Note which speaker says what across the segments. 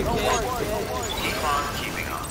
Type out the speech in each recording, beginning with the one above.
Speaker 1: worry, kid.
Speaker 2: Keep on keeping on.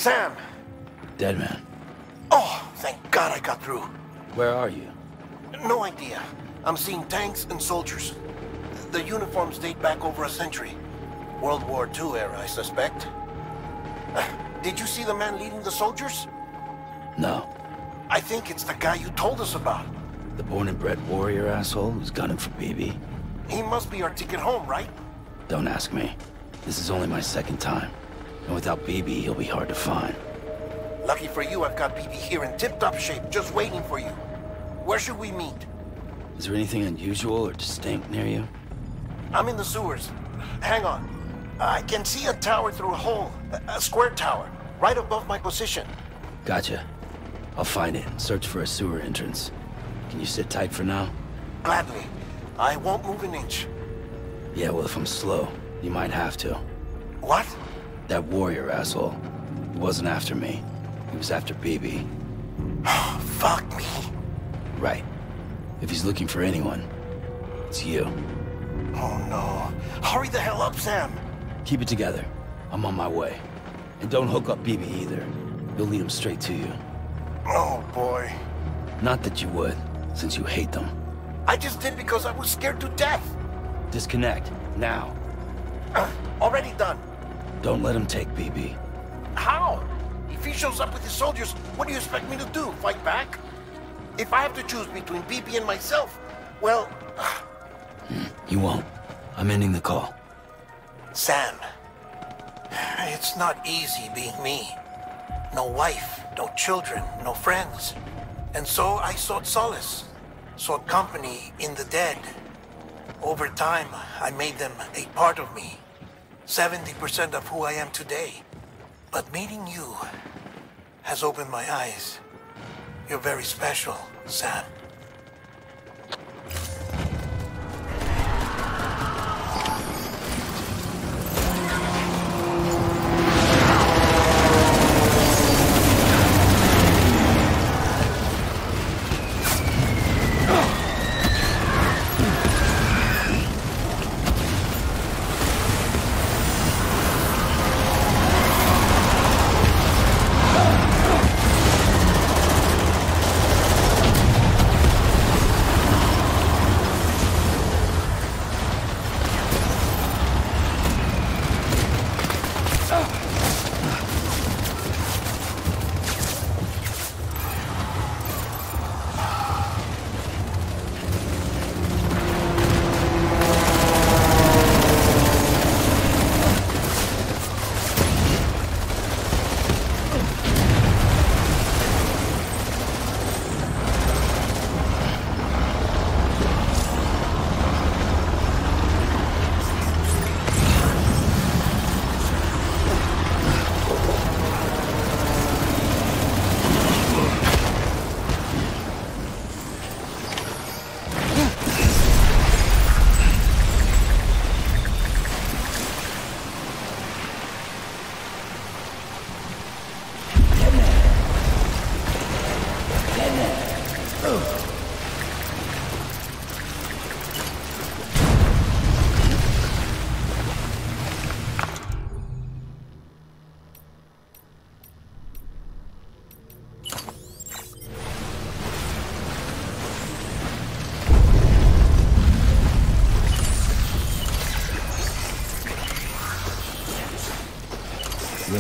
Speaker 1: Sam!
Speaker 3: Dead man.
Speaker 1: Oh, thank God I got through.
Speaker 3: Where are you?
Speaker 1: No idea. I'm seeing tanks and soldiers. The uniforms date back over a century. World War II era, I suspect. Did you see the man leading the soldiers?
Speaker 3: No.
Speaker 1: I think it's the guy you told us about.
Speaker 3: The born and bred warrior asshole who's gunning for BB?
Speaker 1: He must be our ticket home, right?
Speaker 3: Don't ask me. This is only my second time. And without BB, he'll be hard to find.
Speaker 1: Lucky for you, I've got BB here in tip-top shape, just waiting for you. Where should we meet?
Speaker 3: Is there anything unusual or distinct near you?
Speaker 1: I'm in the sewers. Hang on. I can see a tower through a hole. A square tower, right above my position.
Speaker 3: Gotcha. I'll find it and search for a sewer entrance. Can you sit tight for now?
Speaker 1: Gladly. I won't move an inch.
Speaker 3: Yeah, well, if I'm slow, you might have to.
Speaker 1: What?
Speaker 3: That warrior asshole. He wasn't after me. He was after BB.
Speaker 1: Fuck me.
Speaker 3: Right. If he's looking for anyone, it's you.
Speaker 1: Oh no. Hurry the hell up, Sam.
Speaker 3: Keep it together. I'm on my way. And don't hook up BB either. He'll lead him straight to you.
Speaker 1: Oh boy.
Speaker 3: Not that you would, since you hate them.
Speaker 1: I just did because I was scared to death.
Speaker 3: Disconnect, now.
Speaker 1: Already done.
Speaker 3: Don't let him take BB.
Speaker 1: How? If he shows up with his soldiers, what do you expect me to do? Fight back? If I have to choose between BB and myself, well...
Speaker 3: You won't. I'm ending the call.
Speaker 1: Sam, it's not easy being me. No wife, no children, no friends. And so I sought solace, sought company in the dead. Over time, I made them a part of me. 70% of who I am today. But meeting you has opened my eyes. You're very special, Sam.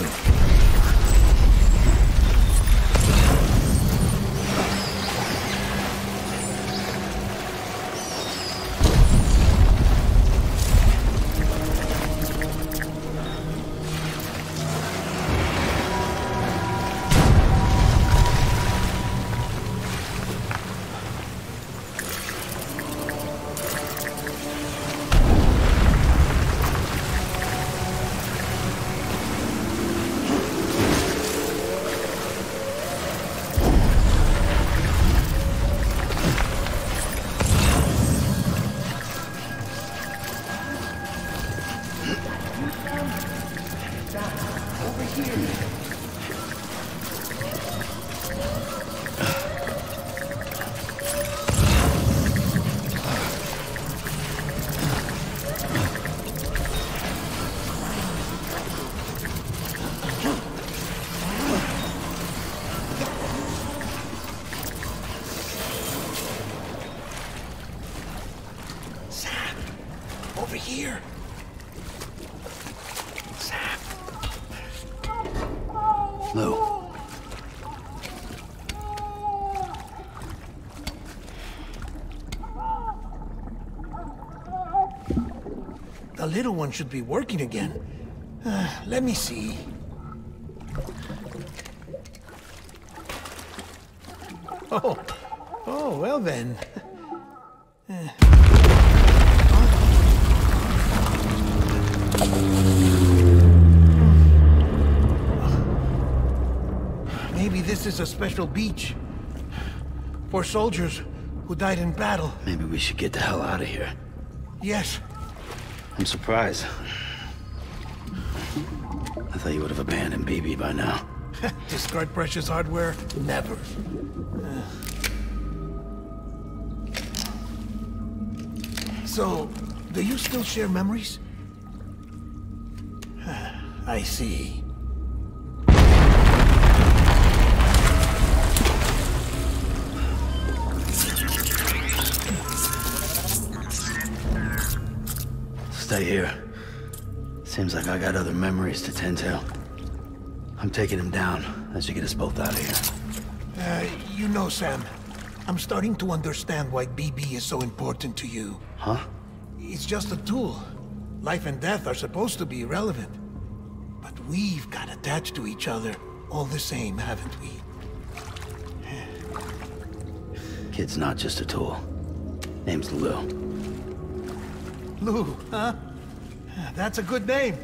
Speaker 3: Lou.
Speaker 1: Over here. Sam.
Speaker 3: Lou.
Speaker 1: The little one should be working again. Let me see. Oh, well then. Maybe this is a special beach for soldiers who died in battle.
Speaker 3: Maybe we should get the hell out of here.
Speaker 1: Yes.
Speaker 3: I'm surprised. I thought you would have abandoned BB by now.
Speaker 1: Discard precious hardware? Never. So, do you still share memories? I see.
Speaker 3: Stay here. Seems like I got other memories to tend to. I'm taking him down as you get us both out of here.
Speaker 1: You know, Sam, I'm starting to understand why BB is so important to you.
Speaker 3: Huh?
Speaker 1: It's just a tool. Life and death are supposed to be irrelevant. But we've got attached to each other all the same, haven't we?
Speaker 3: Kid's not just a tool. Name's Lou.
Speaker 1: Lou, huh? That's a good name.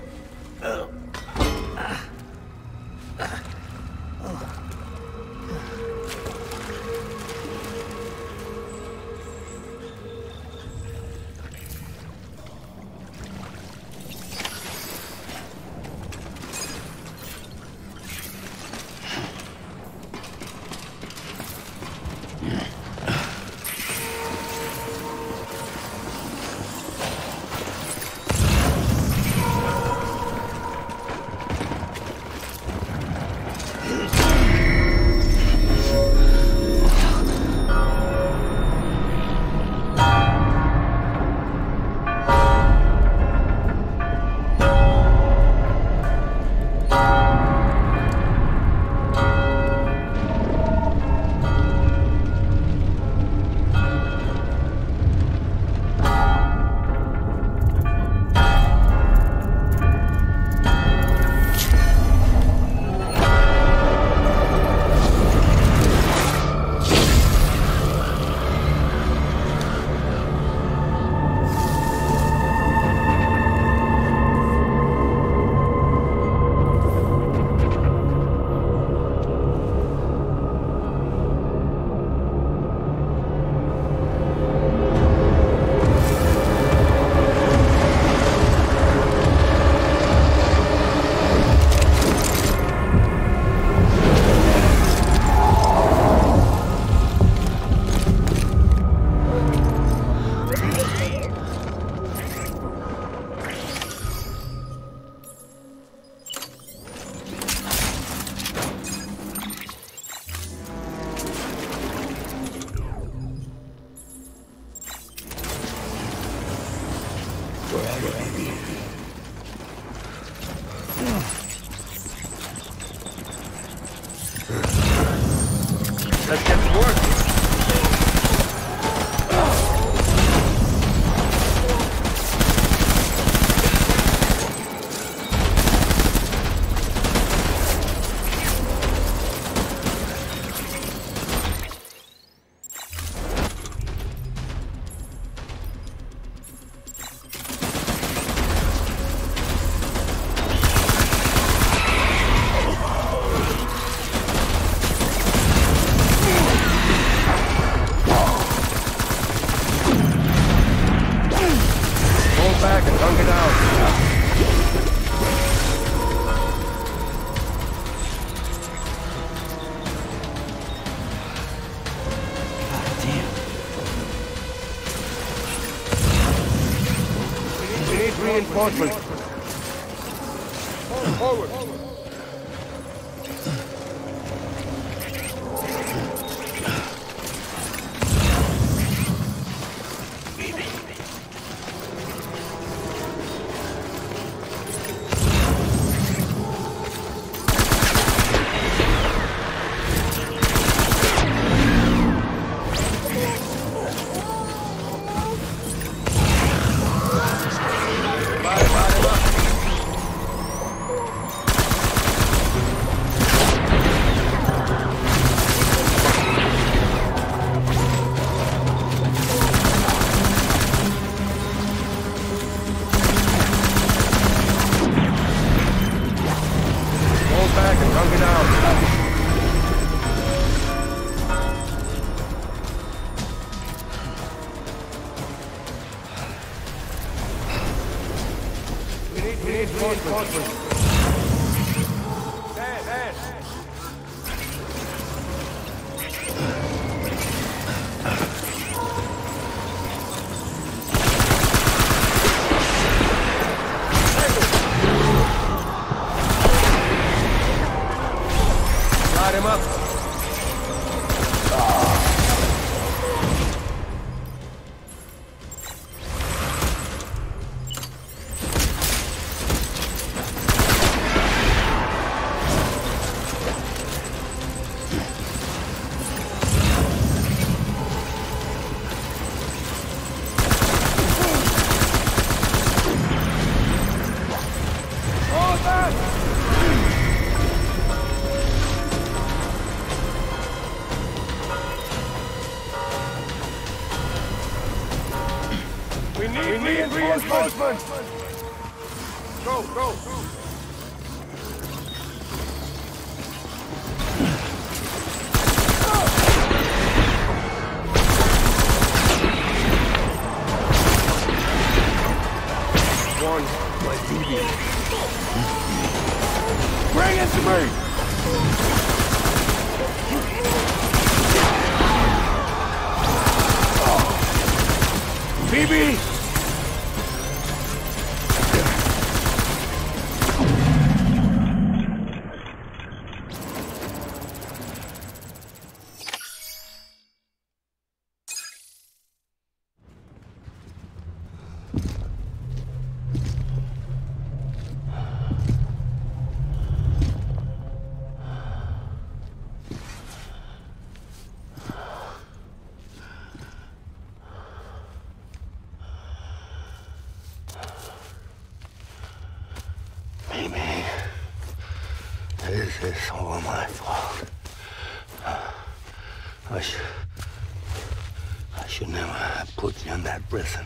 Speaker 4: Let's get to work.
Speaker 5: Reinforcements. Forward. We need reinforcements! Go! One, my duty. Bring it to me! Phoebe!
Speaker 3: This is all my fault. I should never have put you in that prison.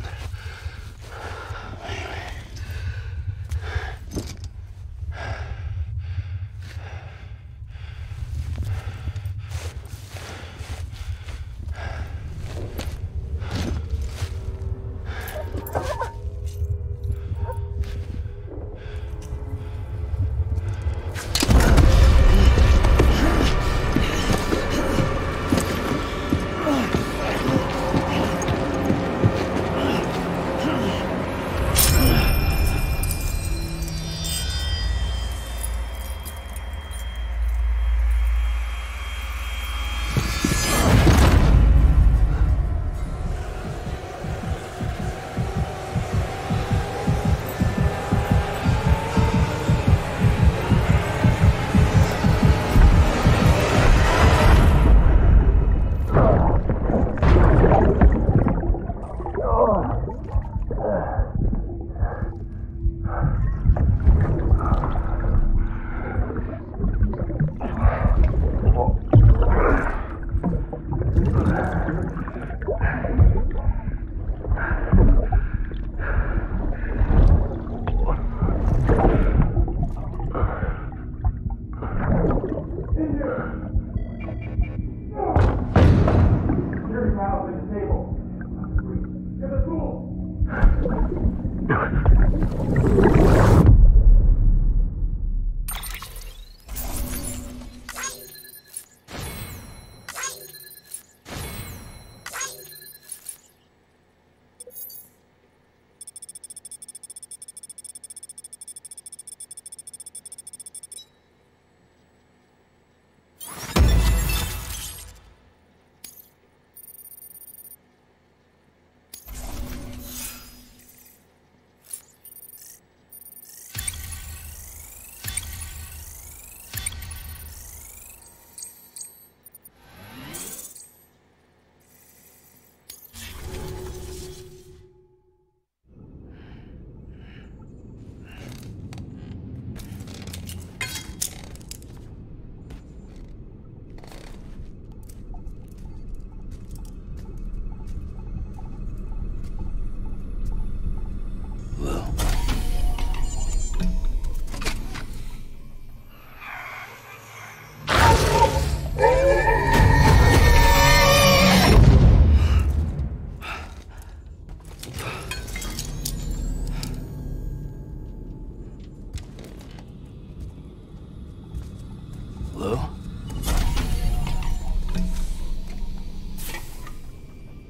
Speaker 3: Lou?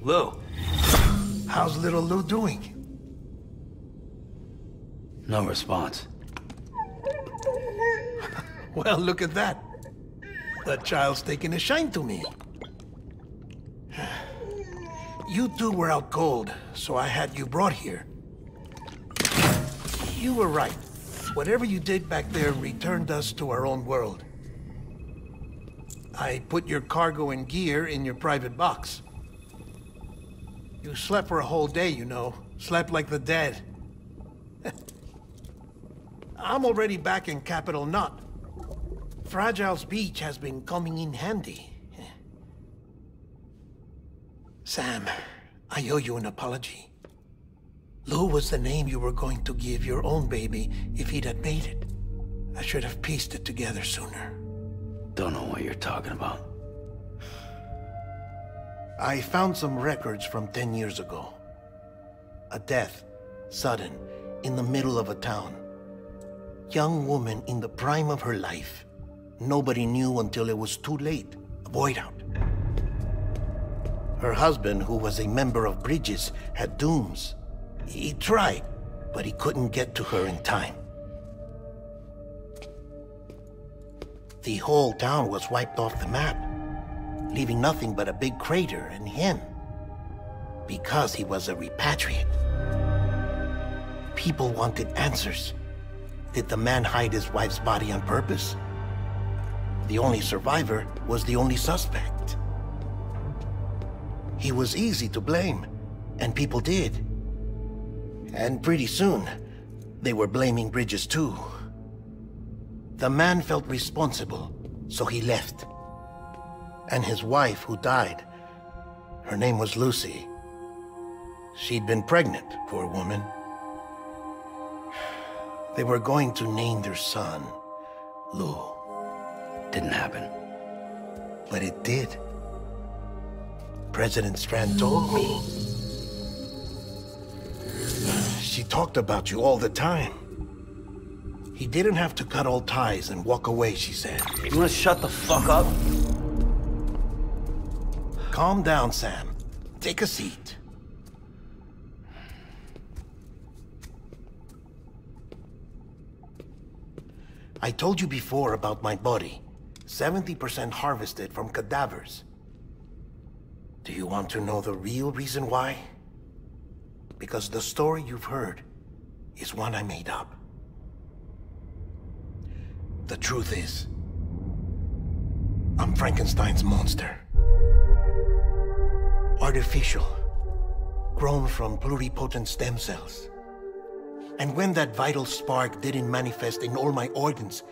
Speaker 3: Lou?
Speaker 1: How's little Lou doing?
Speaker 3: No response.
Speaker 1: Well, look at that. The child's taking a shine to me. You two were out cold, so I had you brought here. You were right. Whatever you did back there returned us to our own world. I put your cargo and gear in your private box. You slept for a whole day, you know. Slept like the dead. I'm already back in Capital Knot. Fragile's beach has been coming in handy. Sam, I owe you an apology. Lou was the name you were going to give your own baby if he'd had made it. I should have pieced it together sooner.
Speaker 3: Don't know what you're talking about.
Speaker 1: I found some records from 10 years ago. A death, sudden, in the middle of a town. Young woman in the prime of her life. Nobody knew until it was too late. A void out. Her husband, who was a member of Bridges, had dooms. He tried, but he couldn't get to her in time. The whole town was wiped off the map, leaving nothing but a big crater and him. Because he was a repatriate. People wanted answers. Did the man hide his wife's body on purpose? The only survivor was the only suspect. He was easy to blame, and people did. And pretty soon, they were blaming Bridges too. The man felt responsible, so he left. And his wife, who died, her name was Lucy. She'd been pregnant, poor woman. They were going to name their son Lou.
Speaker 3: Didn't happen.
Speaker 1: But it did. President Strand told me. She talked about you all the time. He didn't have to cut all ties and walk away, she said.
Speaker 3: You wanna shut the fuck up?
Speaker 1: Calm down, Sam. Take a seat. I told you before about my body. 70% harvested from cadavers. Do you want to know the real reason why? Because the story you've heard is one I made up. The truth is, I'm Frankenstein's monster. Artificial, grown from pluripotent stem cells. And when that vital spark didn't manifest in all my organs,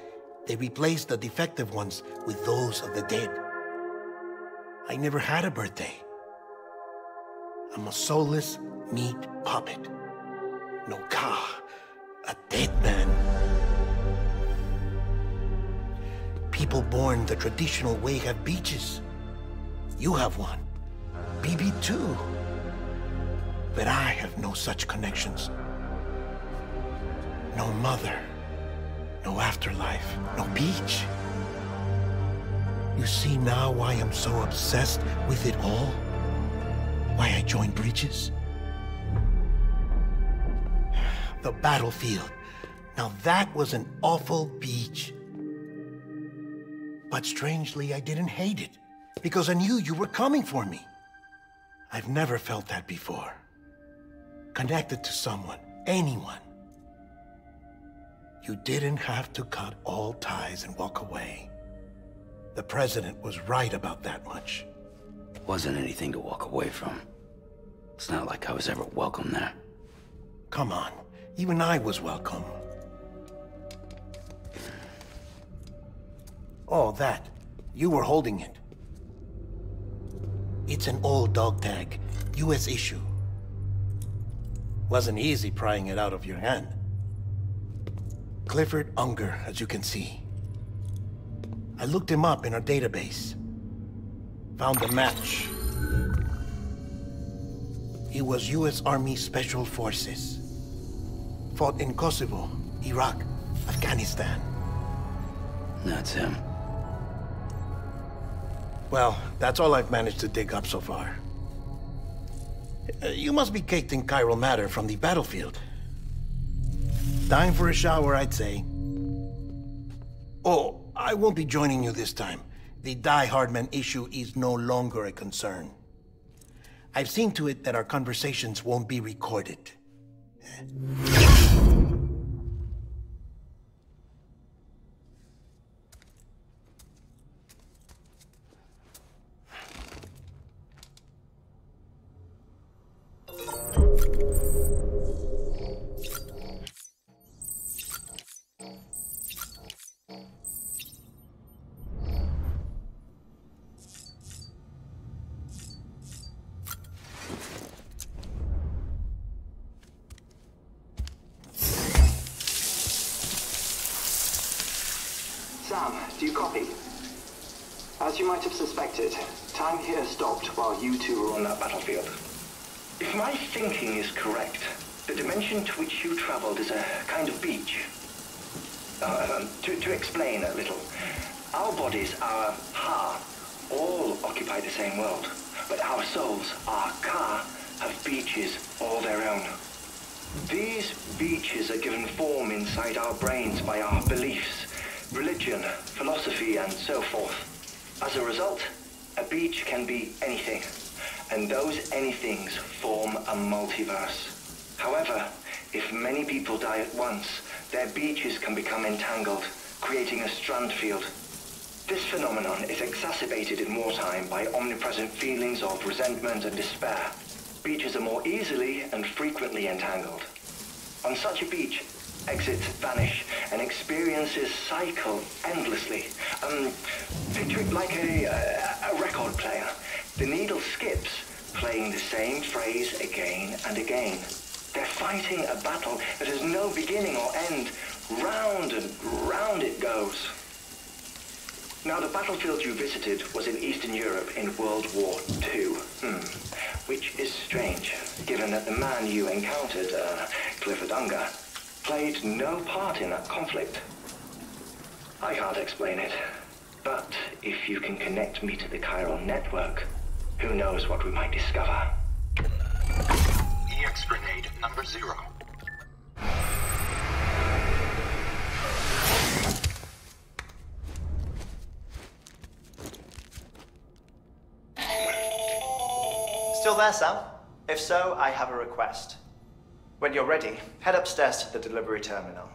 Speaker 1: they replaced the defective ones with those of the dead. I never had a birthday. I'm a soulless meat puppet. No car, a dead man. People born the traditional way have beaches. You have one. BB too. But I have no such connections. No mother, no afterlife, no beach. You see now why I'm so obsessed with it all? Why I joined Bridges? The battlefield. Now that was an awful beach. But strangely, I didn't hate it, because I knew you were coming for me. I've never felt that before. Connected to someone, anyone. You didn't have to cut all ties and walk away. The president was right about that much.
Speaker 3: Wasn't anything to walk away from. It's not like I was ever welcome there.
Speaker 1: Come on, even I was welcome. Oh, that. You were holding it. It's an old dog tag, US issue. Wasn't easy prying it out of your hand. Clifford Unger, as you can see. I looked him up in our database. Found a match. He was US Army Special Forces. Fought in Kosovo, Iraq, Afghanistan.
Speaker 3: That's him.
Speaker 1: Well, that's all I've managed to dig up so far. You must be caked in chiral matter from the battlefield. Time for a shower, I'd say. Oh, I won't be joining you this time. The Die Hardman issue is no longer a concern. I've seen to it that our conversations won't be recorded.
Speaker 4: Sam, do you copy? As you might have suspected, time here stopped while you two were on that battlefield. If my thinking is correct, the dimension to which you traveled is a kind of beach. To explain a little, our bodies, our Ha, all occupy the same world, but our souls, our Ka, have beaches all their own. These beaches are given form inside our brains by our beliefs, religion, philosophy, and so forth. As a result, a beach can be anything, and those anythings form a multiverse. However, if many people die at once, their beaches can become entangled, creating a strand field. This phenomenon is exacerbated in wartime by omnipresent feelings of resentment and despair. Beaches are more easily and frequently entangled. On such a beach, exits vanish and experiences cycle endlessly. Picture it like a record player. The needle skips, playing the same phrase again and again. They're fighting a battle that has no beginning or end. Round and round it goes. Now, the battlefield you visited was in Eastern Europe in World War II. Which is strange, given that the man you encountered, Clifford Unger, played no part in that conflict. I can't explain it, but if you can connect me to the chiral network, who knows what we might discover.
Speaker 2: EX grenade number 0.
Speaker 6: Still there, Sam? If so, I have a request. When you're ready, head upstairs to the delivery terminal.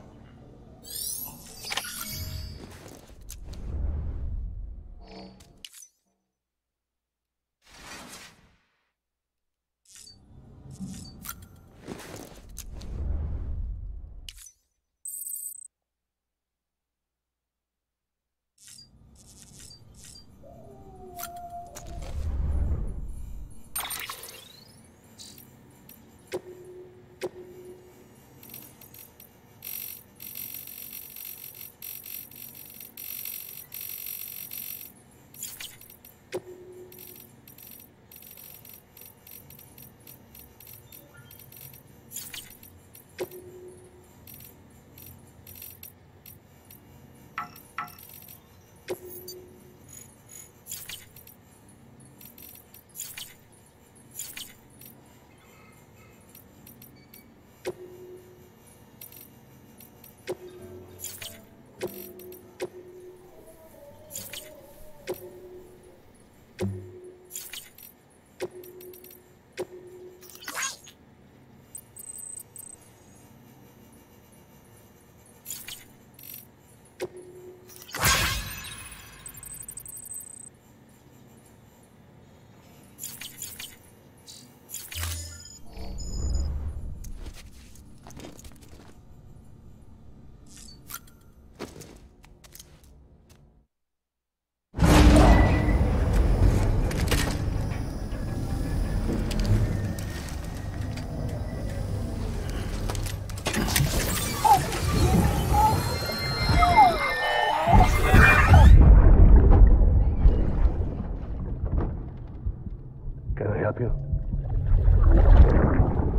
Speaker 5: help you?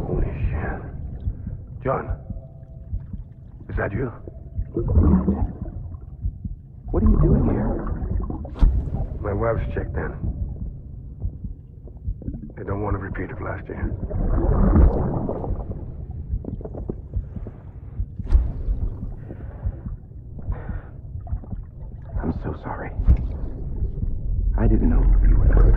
Speaker 5: Holy shit. John, is that you? What are you doing here? My wife's checked in. They don't want a repeat of last year.
Speaker 7: I'm so sorry. I didn't know you were coming.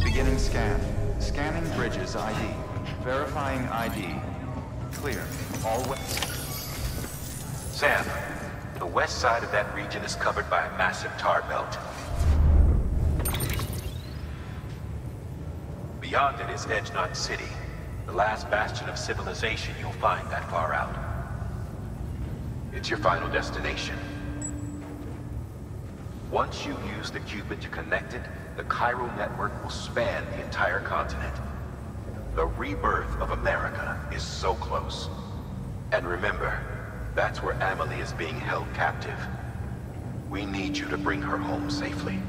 Speaker 2: Beginning scan. Scanning bridges ID. Verifying ID. Clear. All west.
Speaker 8: Sam, the west side of that region is covered by a massive tar belt. Beyond it is Edgenot City, the last bastion of civilization you'll find that far out. It's your final destination. Once you use the Cupid to connect it, the Cairo network will span the entire continent. The rebirth of America is so close. And remember, that's where Amelie is being held captive. We need you to bring her home safely.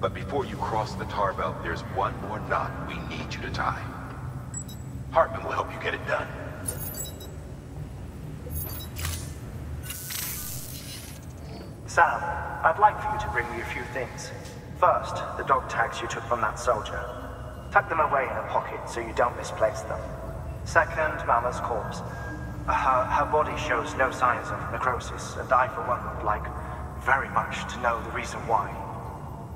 Speaker 8: But before you cross the tar belt, there's one more knot we need you to tie. Hartman will help you get it done.
Speaker 9: Sam, I'd like for you to bring me a few things. First, the dog tags you took from that soldier. Tuck them away in a pocket so you don't misplace them. Second, Mama's corpse. Her body shows no signs of necrosis, and I, for one, would like very much to know the reason why.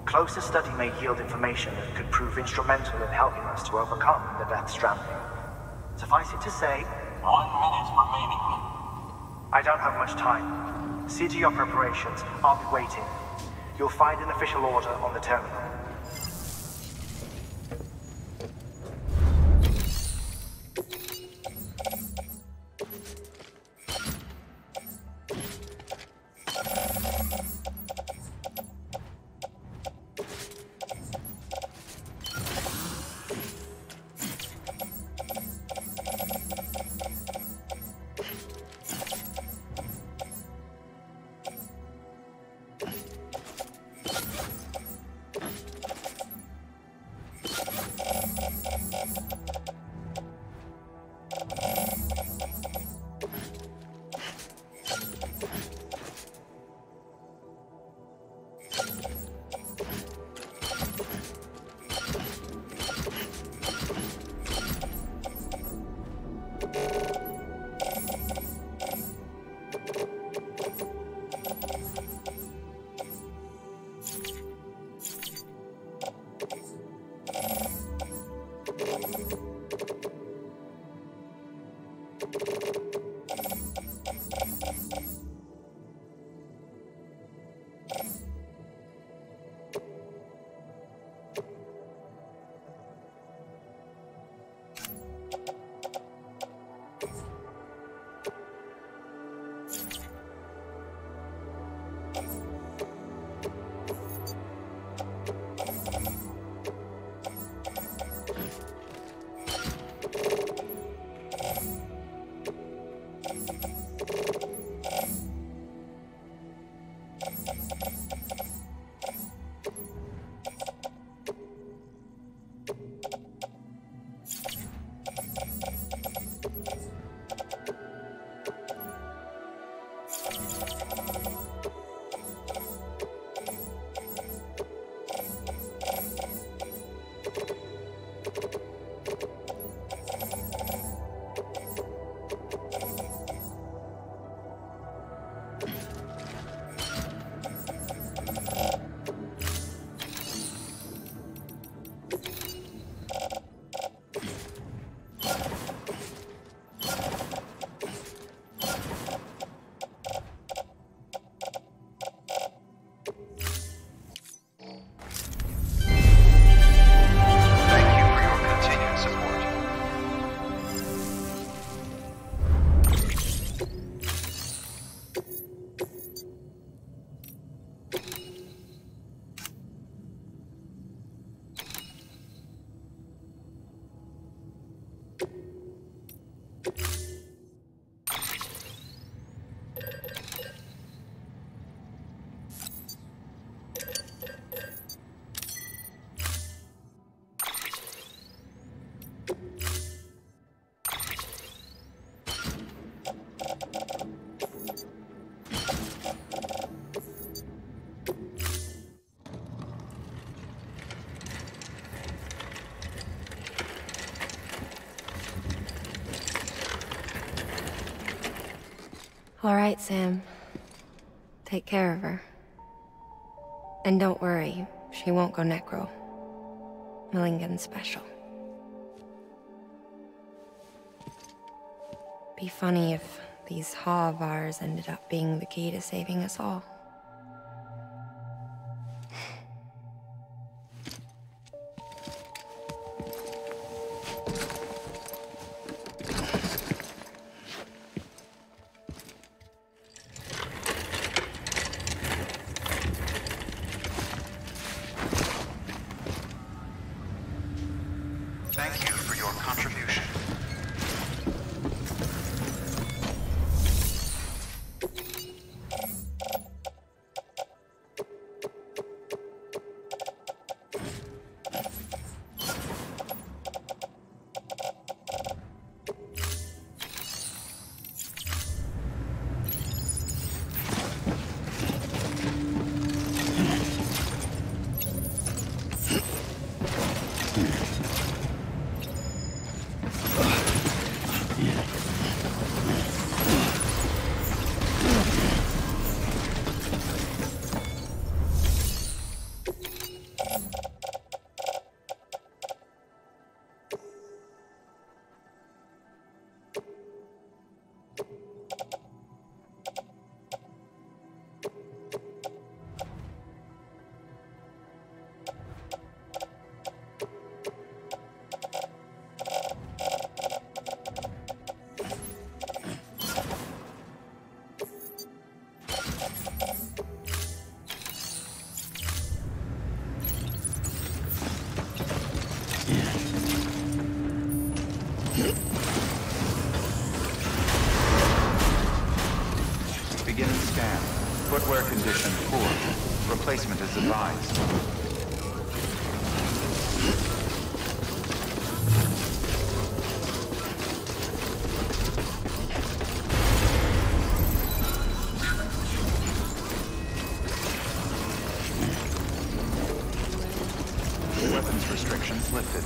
Speaker 9: Closer study may yield information that could prove instrumental in helping us to overcome the Death Stranding. Suffice it to say,
Speaker 10: 1 minute remaining.
Speaker 9: I don't have much time. See to your preparations. I'll be waiting. You'll find an official order on the terminal.
Speaker 11: All right, Sam. Take care of her. And don't worry, she won't go necro. Millingen's special. Be funny if these Ha of ours ended up being the key to saving us all.
Speaker 2: Thank you for your contribution. Beginning scan. Footwear condition poor. Replacement is advised. Weapons restrictions lifted.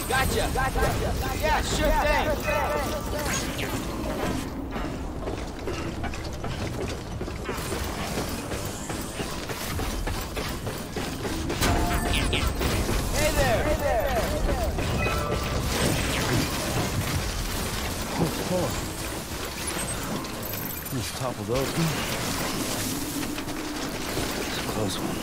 Speaker 12: Gotcha. Yeah, sure thing. Hey there.
Speaker 3: Oh. Just toppled over. It's a close one.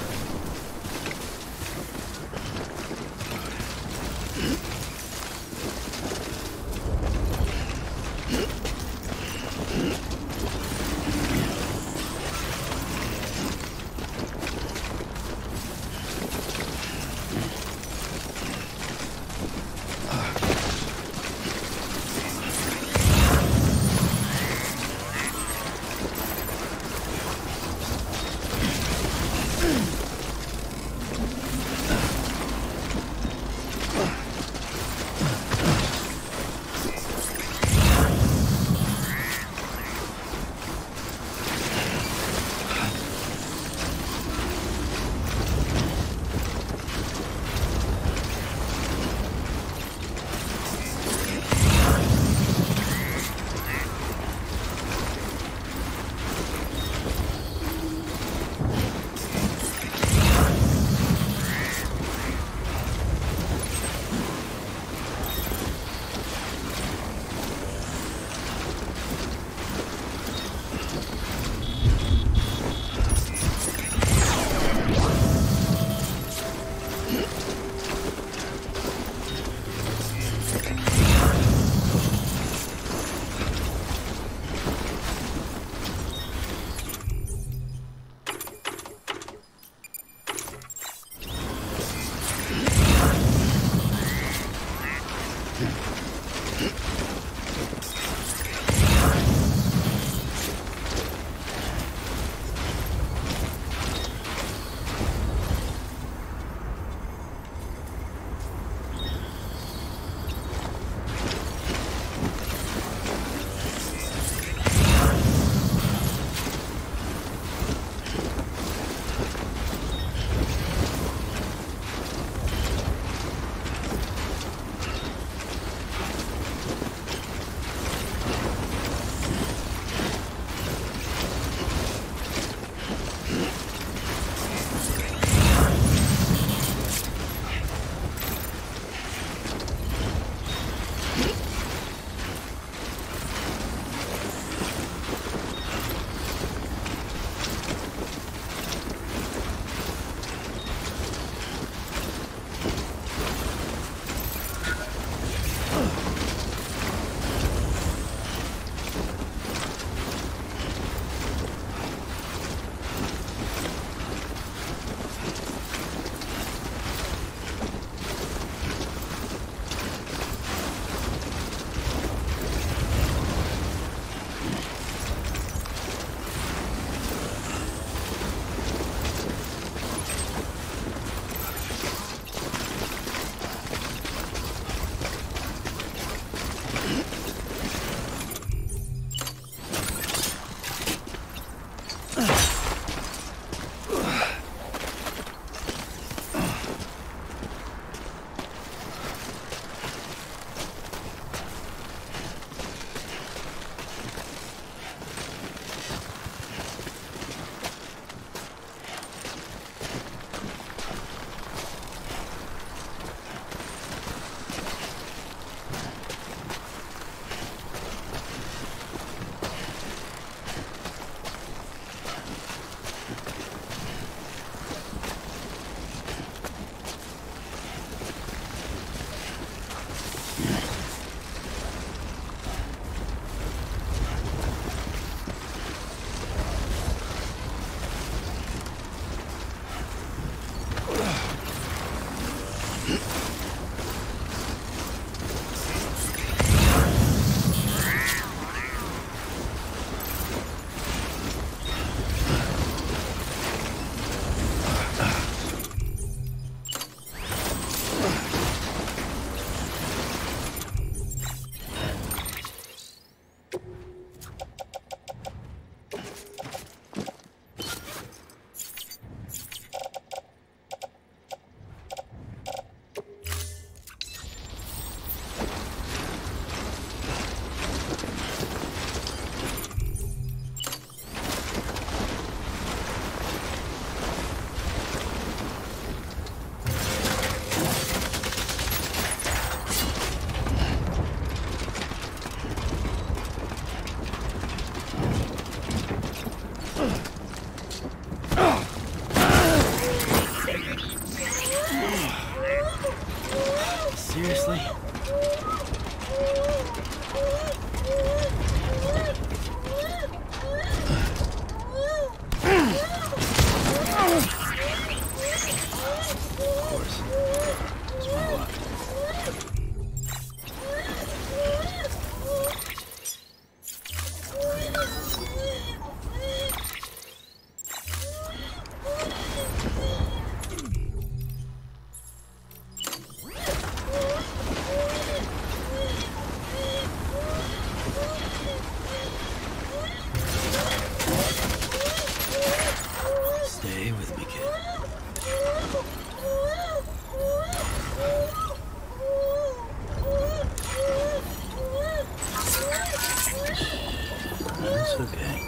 Speaker 3: okay.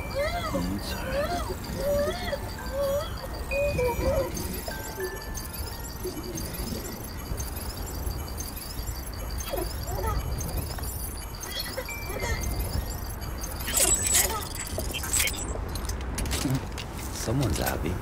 Speaker 3: It's alright. Someone's happy.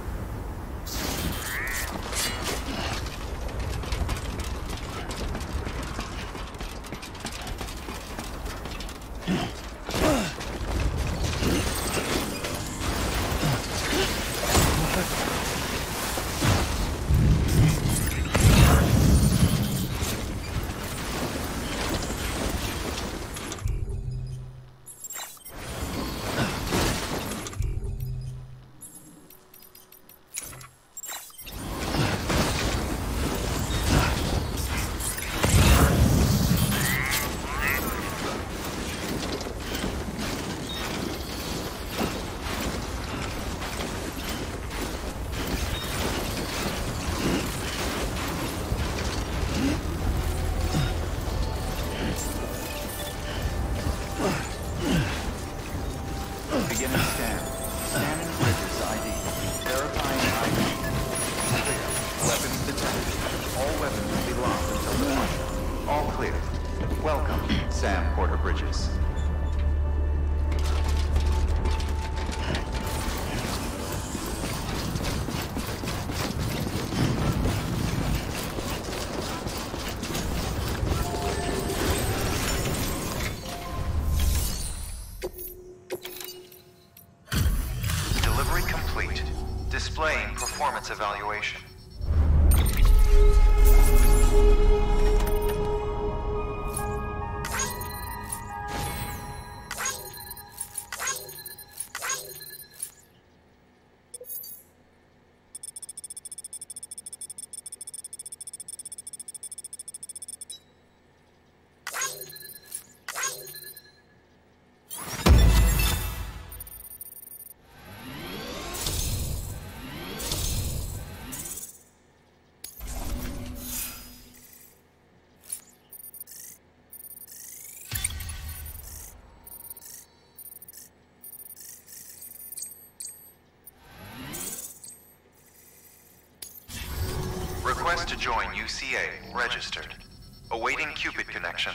Speaker 2: Beginning scan. Scanning Bridges ID. Verifying ID. Clear. Weapons detected. All weapons will be locked until departure. All clear. Welcome, Sam Porter Bridges.
Speaker 8: Delivery complete. Displaying performance evaluation. Request to join UCA. Registered. Awaiting Cupid connection.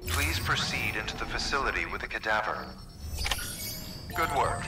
Speaker 8: Please proceed into the facility with the cadaver. Good work.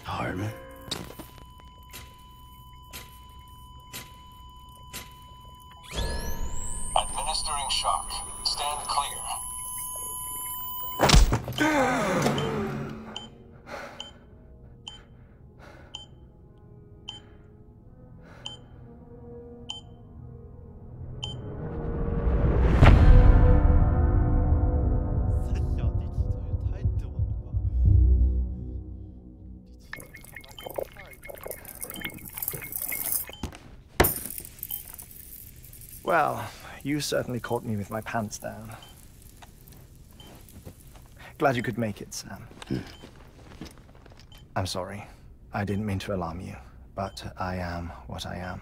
Speaker 3: Hardman.
Speaker 10: I'm
Speaker 9: Well, you certainly caught me with my pants down. Glad you could make it, Sam. I'm sorry. I didn't mean to alarm you, but I am what I am.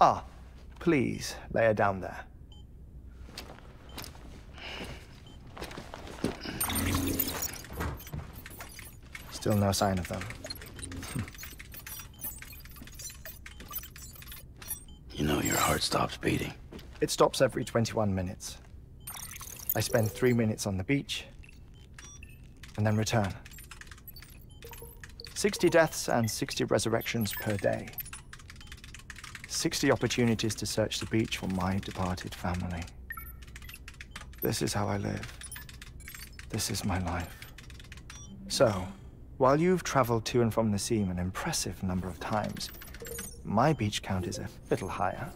Speaker 9: Ah, please lay her down there. Still no sign of them.
Speaker 3: You know your heart stops beating.
Speaker 9: It stops every 21 minutes. I spend 3 minutes on the beach, and then return. 60 deaths and 60 resurrections per day. 60 opportunities to search the beach for my departed family. This is how I live. This is my life. So, while you've traveled to and from the scene an impressive number of times, my beach count is a little higher.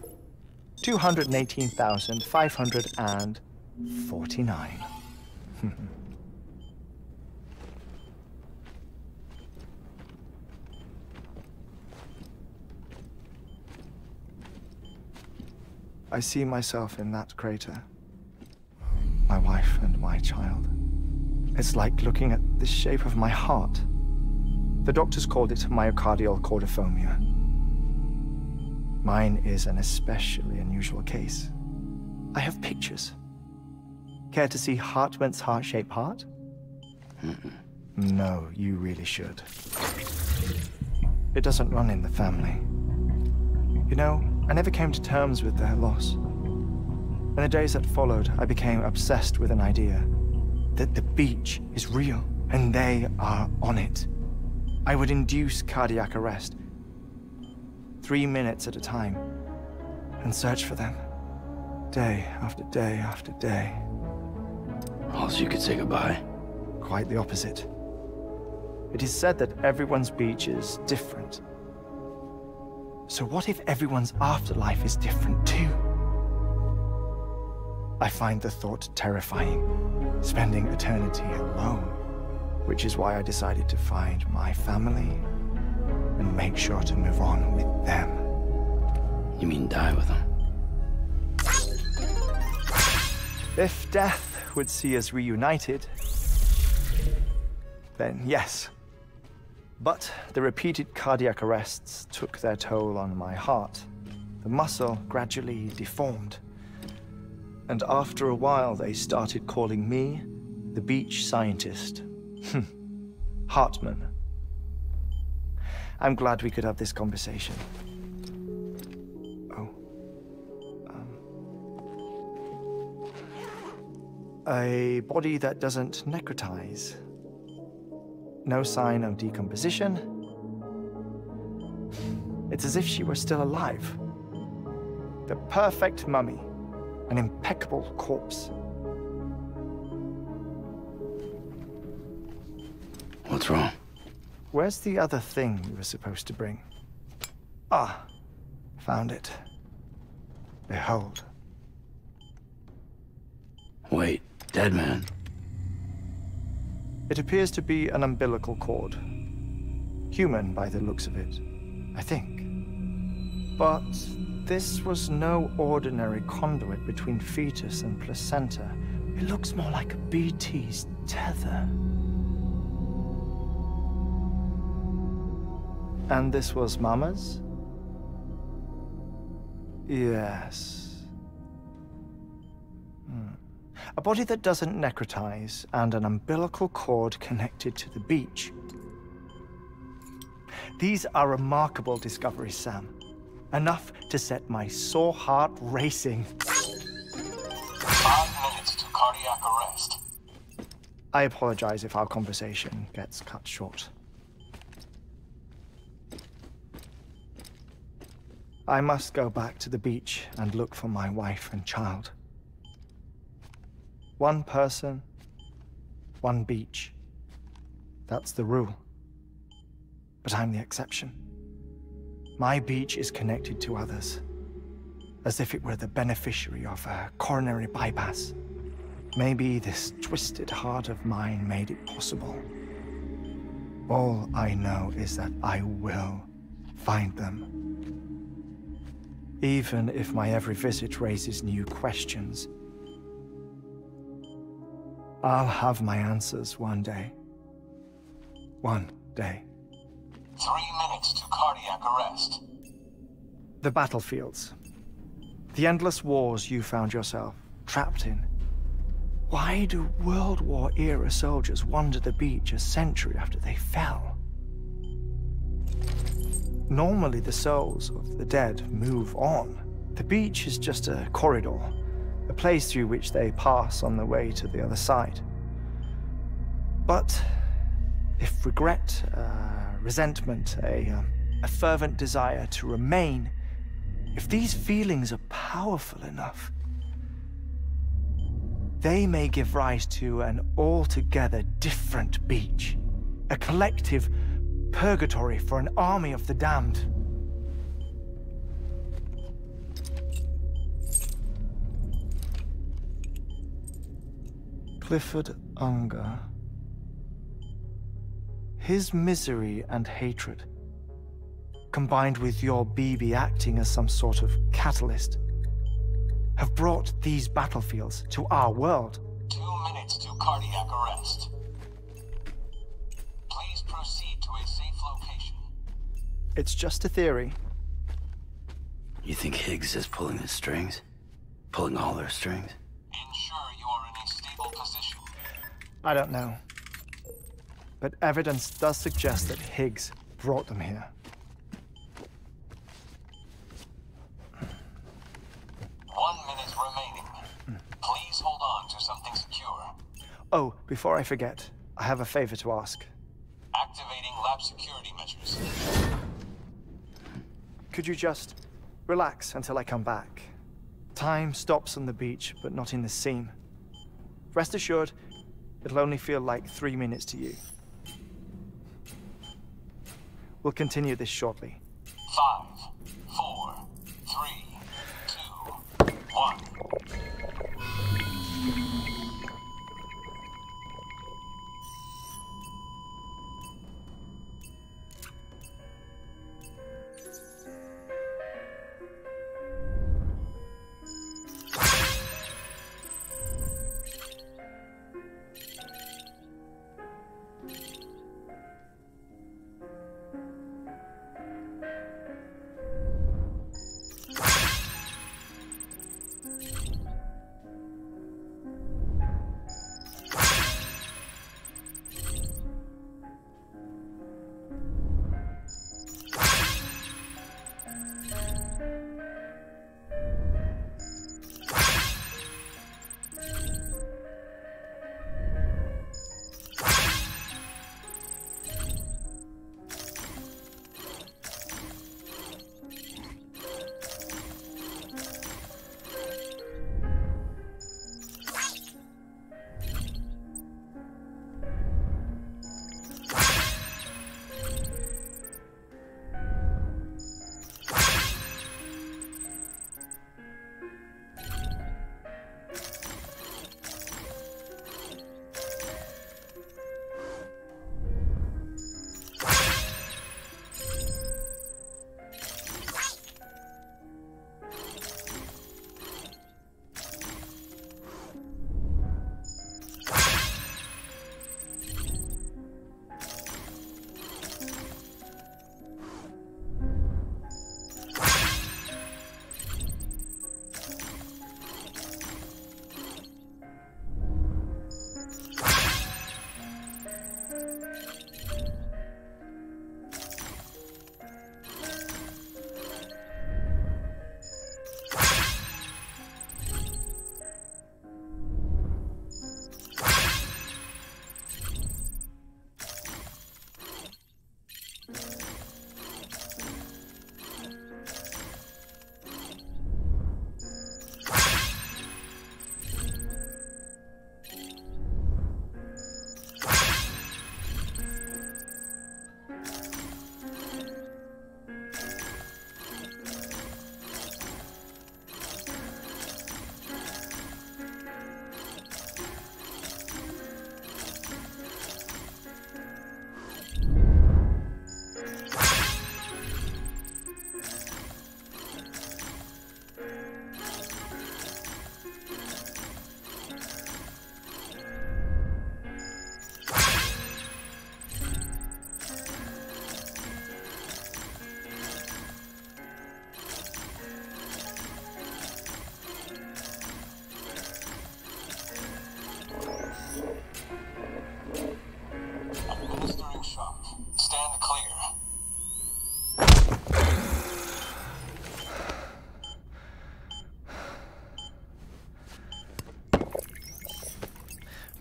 Speaker 9: 218,549. I see myself in that crater. My wife and my child. It's like looking at the shape of my heart. The doctors called it myocardial cordiformia. Mine is an especially unusual case. I have pictures. Care to see Hartman's heart-shaped heart? No, you really should. It doesn't run in the family. You know, I never came to terms with their loss. In the days that followed, I became obsessed with an idea that the beach is real and they are on it. I would induce cardiac arrest, 3 minutes at a time, and search for them, day after day after day.
Speaker 3: Also, you could say goodbye.
Speaker 9: Quite the opposite. It is said that everyone's beach is different. So what if everyone's afterlife is different too? I find the thought terrifying, spending eternity alone, which is why I decided to find my family and make sure to move on with them.
Speaker 3: You mean die with them?
Speaker 9: If death would see us reunited, then yes. But the repeated cardiac arrests took their toll on my heart. The muscle gradually deformed. And after a while, they started calling me the beach scientist. Hartman. I'm glad we could have this conversation. Oh. A body that doesn't necrotize. No sign of decomposition. It's as if she were still alive. The perfect mummy. An impeccable corpse.
Speaker 3: What's wrong?
Speaker 9: Where's the other thing we were supposed to bring? Ah, found it. Behold.
Speaker 3: Wait, dead man?
Speaker 9: It appears to be an umbilical cord. Human by the looks of it, I think. But this was no ordinary conduit between fetus and placenta. It looks more like a BT's tether. And this was Mama's? Yes. A body that doesn't necrotize and an umbilical cord connected to the beach. These are remarkable discoveries, Sam. Enough to set my sore heart racing.
Speaker 10: 5 minutes to cardiac arrest.
Speaker 9: I apologize if our conversation gets cut short. I must go back to the beach and look for my wife and child. One person, one beach. That's the rule. But I'm the exception. My beach is connected to others, as if it were the beneficiary of a coronary bypass. Maybe this twisted heart of mine made it possible. All I know is that I will find them. even if my every visit raises new questions. I'll have my answers one day. One day.
Speaker 10: 3 minutes to cardiac arrest.
Speaker 9: The battlefields. The endless wars you found yourself trapped in. Why do World War-era soldiers wander the beach a century after they fell? Normally the souls of the dead move on. The beach is just a corridor, a place through which they pass on the way to the other side. But if regret, resentment, a fervent desire to remain, if these feelings are powerful enough, they may give rise to an altogether different beach, a collective purgatory for an army of the damned. Clifford Unger. His misery and hatred, combined with your BB acting as some sort of catalyst, have brought these battlefields to our world.
Speaker 10: 2 minutes to cardiac arrest. Please proceed to a safe location.
Speaker 9: It's just a theory.
Speaker 3: You think Higgs is pulling the strings? Pulling all their strings?
Speaker 10: Ensure you are in a stable position.
Speaker 9: I don't know. But evidence does suggest that Higgs brought them here.
Speaker 10: 1 minute remaining. Please hold on to something secure.
Speaker 9: Oh, before I forget, I have a favor to ask.
Speaker 10: Activating lab security measures.
Speaker 9: Could you just relax until I come back? Time stops on the beach, but not in the scene. Rest assured, it'll only feel like 3 minutes to you. We'll continue this shortly.
Speaker 10: 5, 4, 3, 2, 1.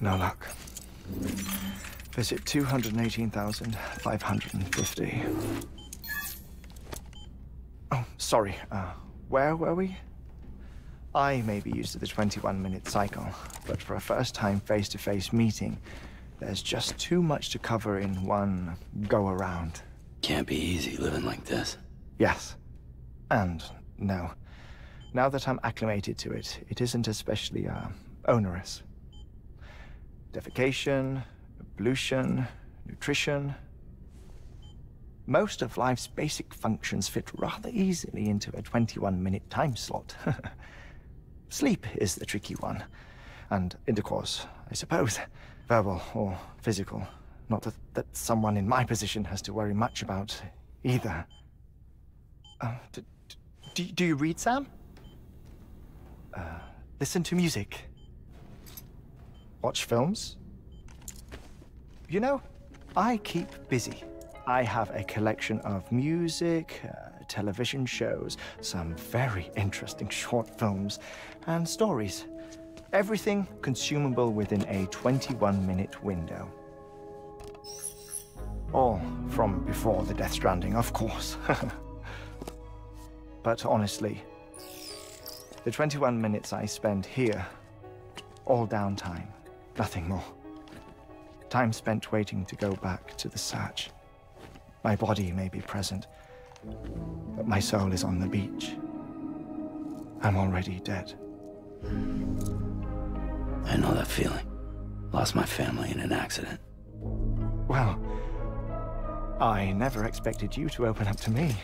Speaker 9: No luck. Visit 218,550. Oh, sorry. Where were we? I may be used to the 21-minute cycle, but for a first-time face-to-face meeting, there's just too much to cover in one go-around.
Speaker 3: Can't be easy living like this.
Speaker 9: Yes. And no. Now that I'm acclimated to it, it isn't especially, onerous. Defecation, ablution, nutrition. Most of life's basic functions fit rather easily into a 21-minute time slot. Sleep is the tricky one. And intercourse, I suppose. Verbal or physical. Not that someone in my position has to worry much about either. Do you read, Sam? Listen to music. Watch films? You know, I keep busy. I have a collection of music, television shows, some very interesting short films, and stories. Everything consumable within a 21-minute window. All from before the Death Stranding, of course. But honestly, the 21 minutes I spend here, all downtime, nothing more. Time spent waiting to go back to the search. My body may be present, but my soul is on the beach. I'm already dead.
Speaker 3: I know that feeling. Lost my family in an accident.
Speaker 9: Well, I never expected you to open up to me.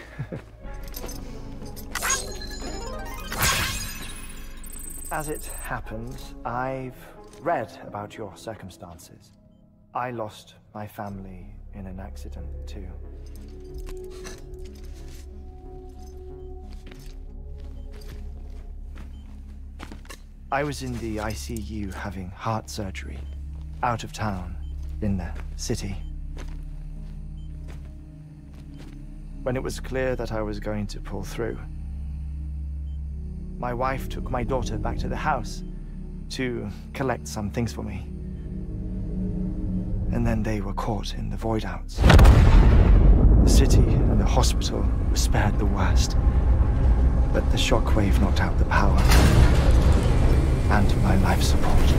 Speaker 9: As it happens, I've read about your circumstances. I lost my family in an accident, too. I was in the ICU having heart surgery, out of town, in the city. When it was clear that I was going to pull through, my wife took my daughter back to the house to collect some things for me. And then they were caught in the void outs. The city and the hospital were spared the worst, but the shockwave knocked out the power and my life support.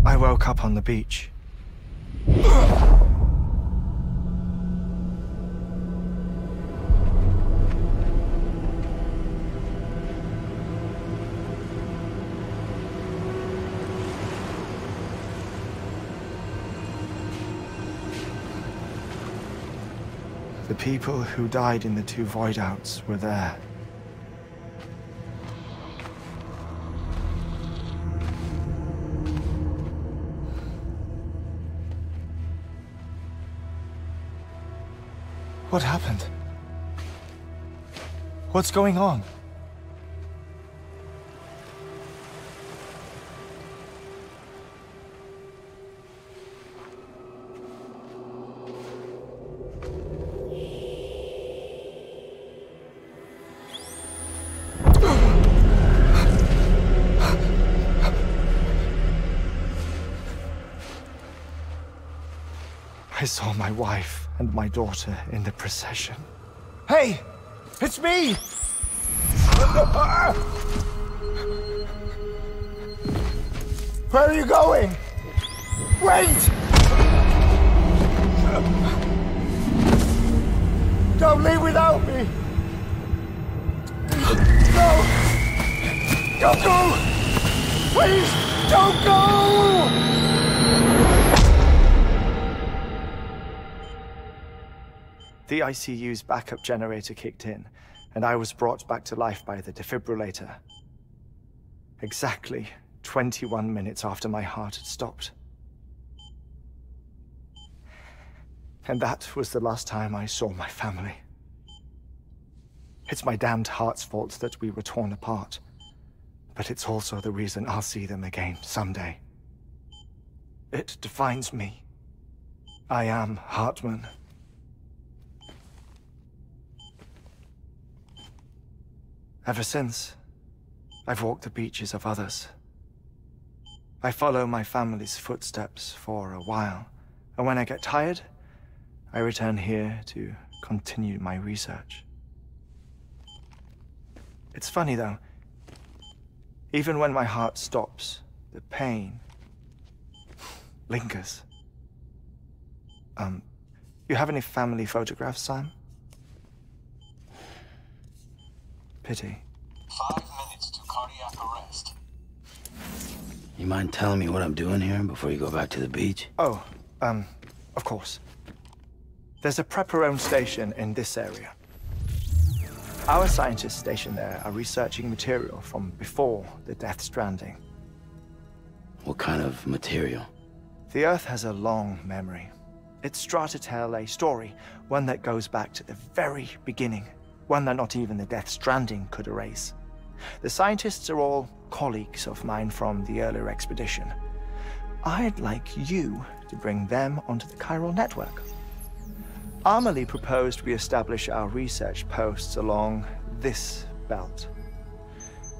Speaker 9: I woke up on the beach. The people who died in the two void outs were there. What happened? What's going on? I saw my wife and my daughter in the procession. Hey! It's me! Where are you going? Wait! Don't leave without me! No! Don't go! Please, don't go! The ICU's backup generator kicked in, and I was brought back to life by the defibrillator. Exactly 21 minutes after my heart had stopped. And that was the last time I saw my family. It's my damned heart's fault that we were torn apart, but it's also the reason I'll see them again someday. It defines me. I am Hartman. Ever since, I've walked the beaches of others, I follow my family's footsteps for a while, and when I get tired, I return here to continue my research. It's funny though, even when my heart stops, the pain lingers. You have any family photographs, Sam? Pity.
Speaker 10: 5 minutes to cardiac arrest.
Speaker 3: You mind telling me what I'm doing here before you go back to the beach?
Speaker 9: Oh, of course. There's a Prepperone station in this area. Our scientists stationed there are researching material from before the Death Stranding.
Speaker 3: What kind of material?
Speaker 9: The Earth has a long memory. It's trying to tell a story, one that goes back to the very beginning, one that not even the Death Stranding could erase. The scientists are all colleagues of mine from the earlier expedition. I'd like you to bring them onto the chiral network. Amelie proposed we establish our research posts along this belt.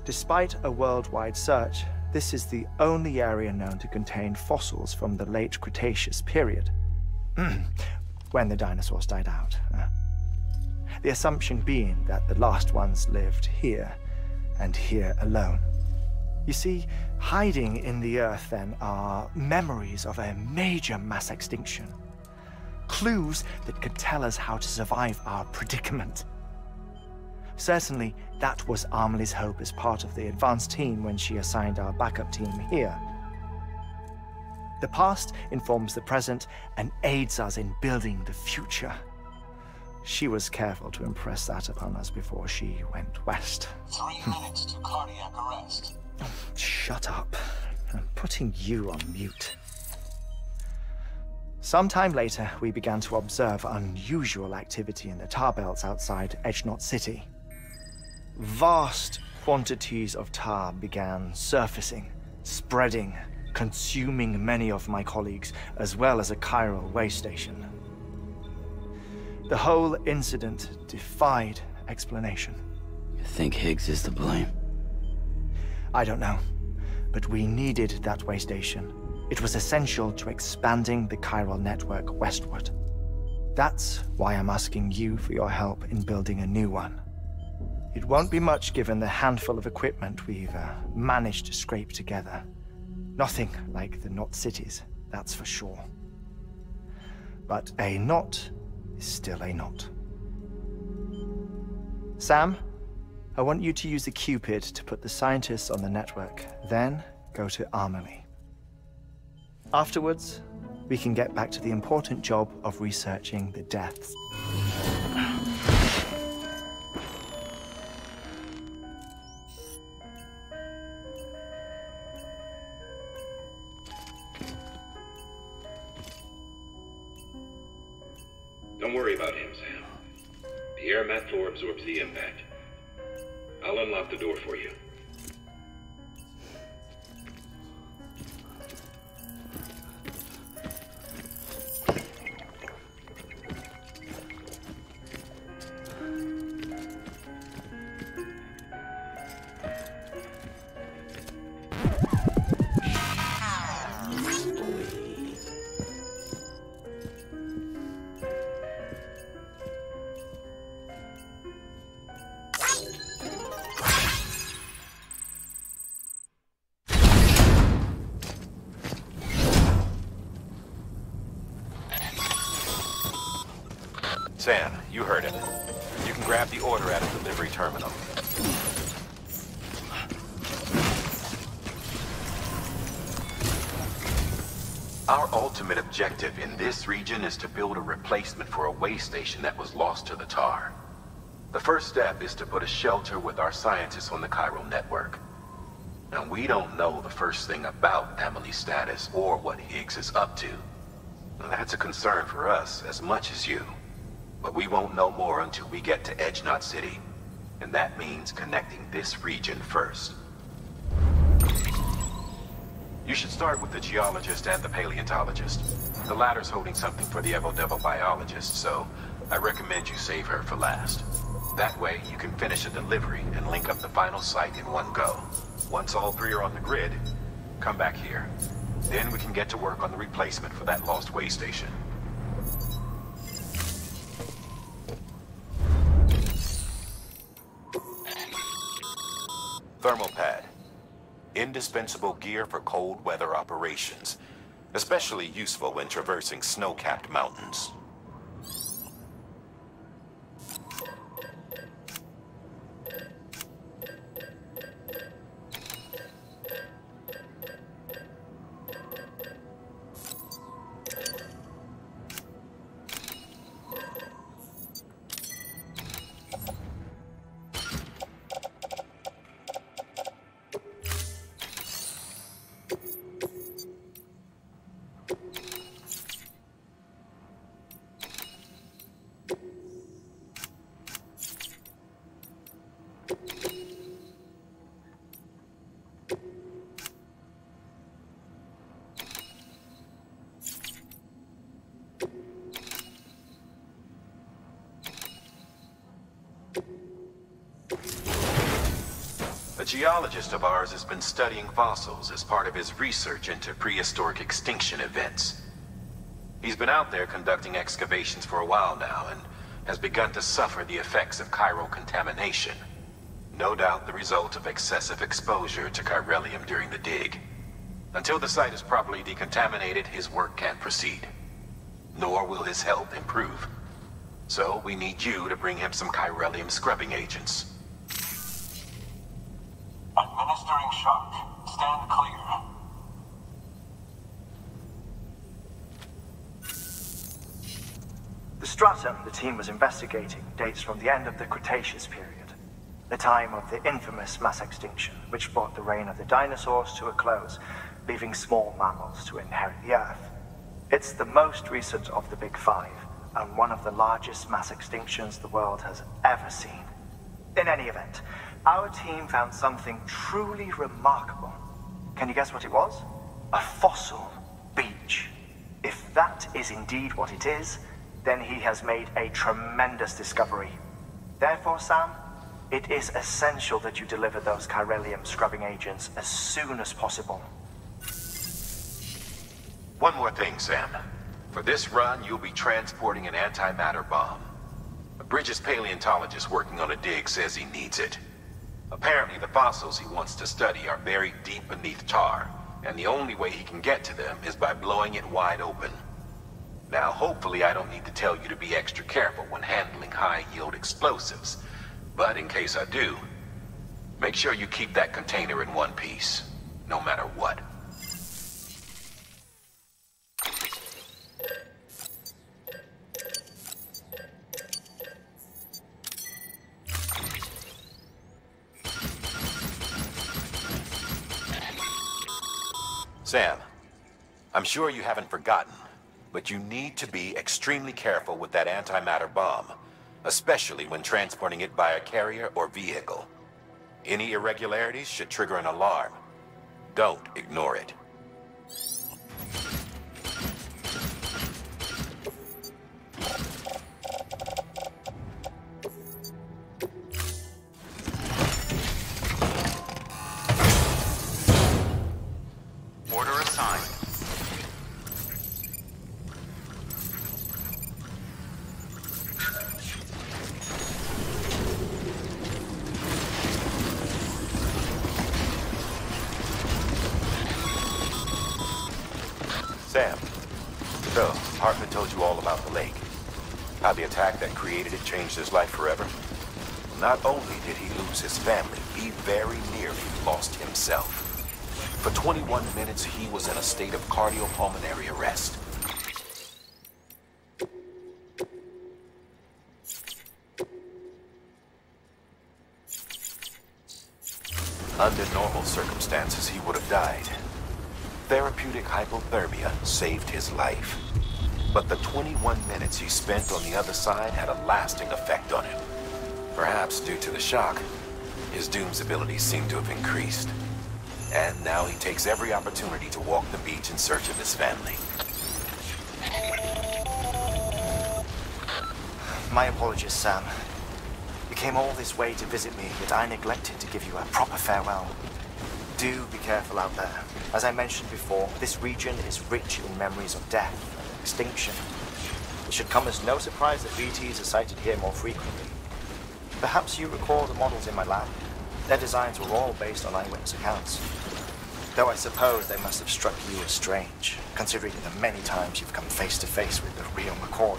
Speaker 9: Despite a worldwide search, this is the only area known to contain fossils from the late Cretaceous period, when the dinosaurs died out. The assumption being that the last ones lived here, and here alone. You see, hiding in the Earth then are memories of a major mass extinction. Clues that could tell us how to survive our predicament. Certainly, that was Amelie's hope as part of the advanced team when she assigned our backup team here. The past informs the present and aids us in building the future. She was careful to impress that upon us before she went west.
Speaker 10: 3 minutes to cardiac arrest.
Speaker 9: Shut up. I'm putting you on mute. Sometime later, we began to observe unusual activity in the tar belts outside Edgenot City. Vast quantities of tar began surfacing, spreading, consuming many of my colleagues, as well as a chiral way station. The whole incident defied explanation.
Speaker 3: You think Higgs is to blame?
Speaker 9: I don't know, but we needed that way station. It was essential to expanding the chiral network westward. That's why I'm asking you for your help in building a new one. It won't be much given the handful of equipment we've managed to scrape together. Nothing like the knot cities, that's for sure. But a knot is still a knot. Sam, I want you to use the Cupid to put the scientists on the network, then go to Amelie. Afterwards, we can get back to the important job of researching the deaths.
Speaker 8: Don't worry about him, Sam. The air mat floor absorbs the impact. I'll unlock the door for you. Sam, you heard him. You can grab the order at a delivery terminal. Our ultimate objective in this region is to build a replacement for a way station that was lost to the tar. The first step is to put a shelter with our scientists on the chiral network. Now, we don't know the first thing about Amelie's status or what Higgs is up to. Now, that's a concern for us as much as you. But we won't know more until we get to Edgenot City. And that means connecting this region first. You should start with the geologist and the paleontologist. The latter's holding something for the Evo-Devo biologist, so I recommend you save her for last. That way, you can finish a delivery and link up the final site in one go. Once all three are on the grid, come back here. Then we can get to work on the replacement for that lost way station. Thermal pad. Indispensable gear for cold weather operations. Especially useful when traversing snow-capped mountains. A geologist of ours has been studying fossils as part of his research into prehistoric extinction events. He's been out there conducting excavations for a while now and has begun to suffer the effects of chiral contamination. No doubt the result of excessive exposure to chiralium during the dig. Until the site is properly decontaminated, his work can't proceed. Nor will his health improve. So we need you to bring him some chiralium scrubbing agents.
Speaker 10: Administering shock. Stand clear.
Speaker 9: The stratum the team was investigating dates from the end of the Cretaceous period, the time of the infamous mass extinction, which brought the reign of the dinosaurs to a close, leaving small mammals to inherit the Earth. It's the most recent of the Big Five, and one of the largest mass extinctions the world has ever seen. In any event, our team found something truly remarkable. Can you guess what it was? A fossil beach. If that is indeed what it is, then he has made a tremendous discovery. Therefore, Sam, it is essential that you deliver those chiralium scrubbing agents as soon as possible.
Speaker 8: One more thing, Sam. For this run, you'll be transporting an antimatter bomb. A Bridges paleontologist working on a dig says he needs it. Apparently, the fossils he wants to study are buried deep beneath tar, and the only way he can get to them is by blowing it wide open. Now, hopefully I don't need to tell you to be extra careful when handling high-yield explosives, but in case I do, make sure you keep that container in one piece, no matter what. Sam, I'm sure you haven't forgotten, but you need to be extremely careful with that antimatter bomb, especially when transporting it by a carrier or vehicle. Any irregularities should trigger an alarm. Don't ignore it.
Speaker 2: Order assigned.
Speaker 8: Sam, so, Hartman told you all about the lake. How the attack that created it changed his life forever? Not only did he lose his family, he very nearly lost himself. For 21 minutes, he was in a state of cardiopulmonary arrest. Under normal circumstances, he would have died. Therapeutic hypothermia saved his life. But the 21 minutes he spent on the other side had a lasting effect on him. Perhaps due to the shock, his Doom's abilities seem to have increased. And now he takes every opportunity to walk the beach in search of his family.
Speaker 9: My apologies, Sam. You came all this way to visit me, yet I neglected to give you a proper farewell. Do be careful out there. As I mentioned before, this region is rich in memories of death and extinction. It should come as no surprise that BTs are sighted here more frequently. Perhaps you recall the models in my lab? Their designs were all based on eyewitness accounts. Though I suppose they must have struck you as strange, considering the many times you've come face to face with the real McCoy.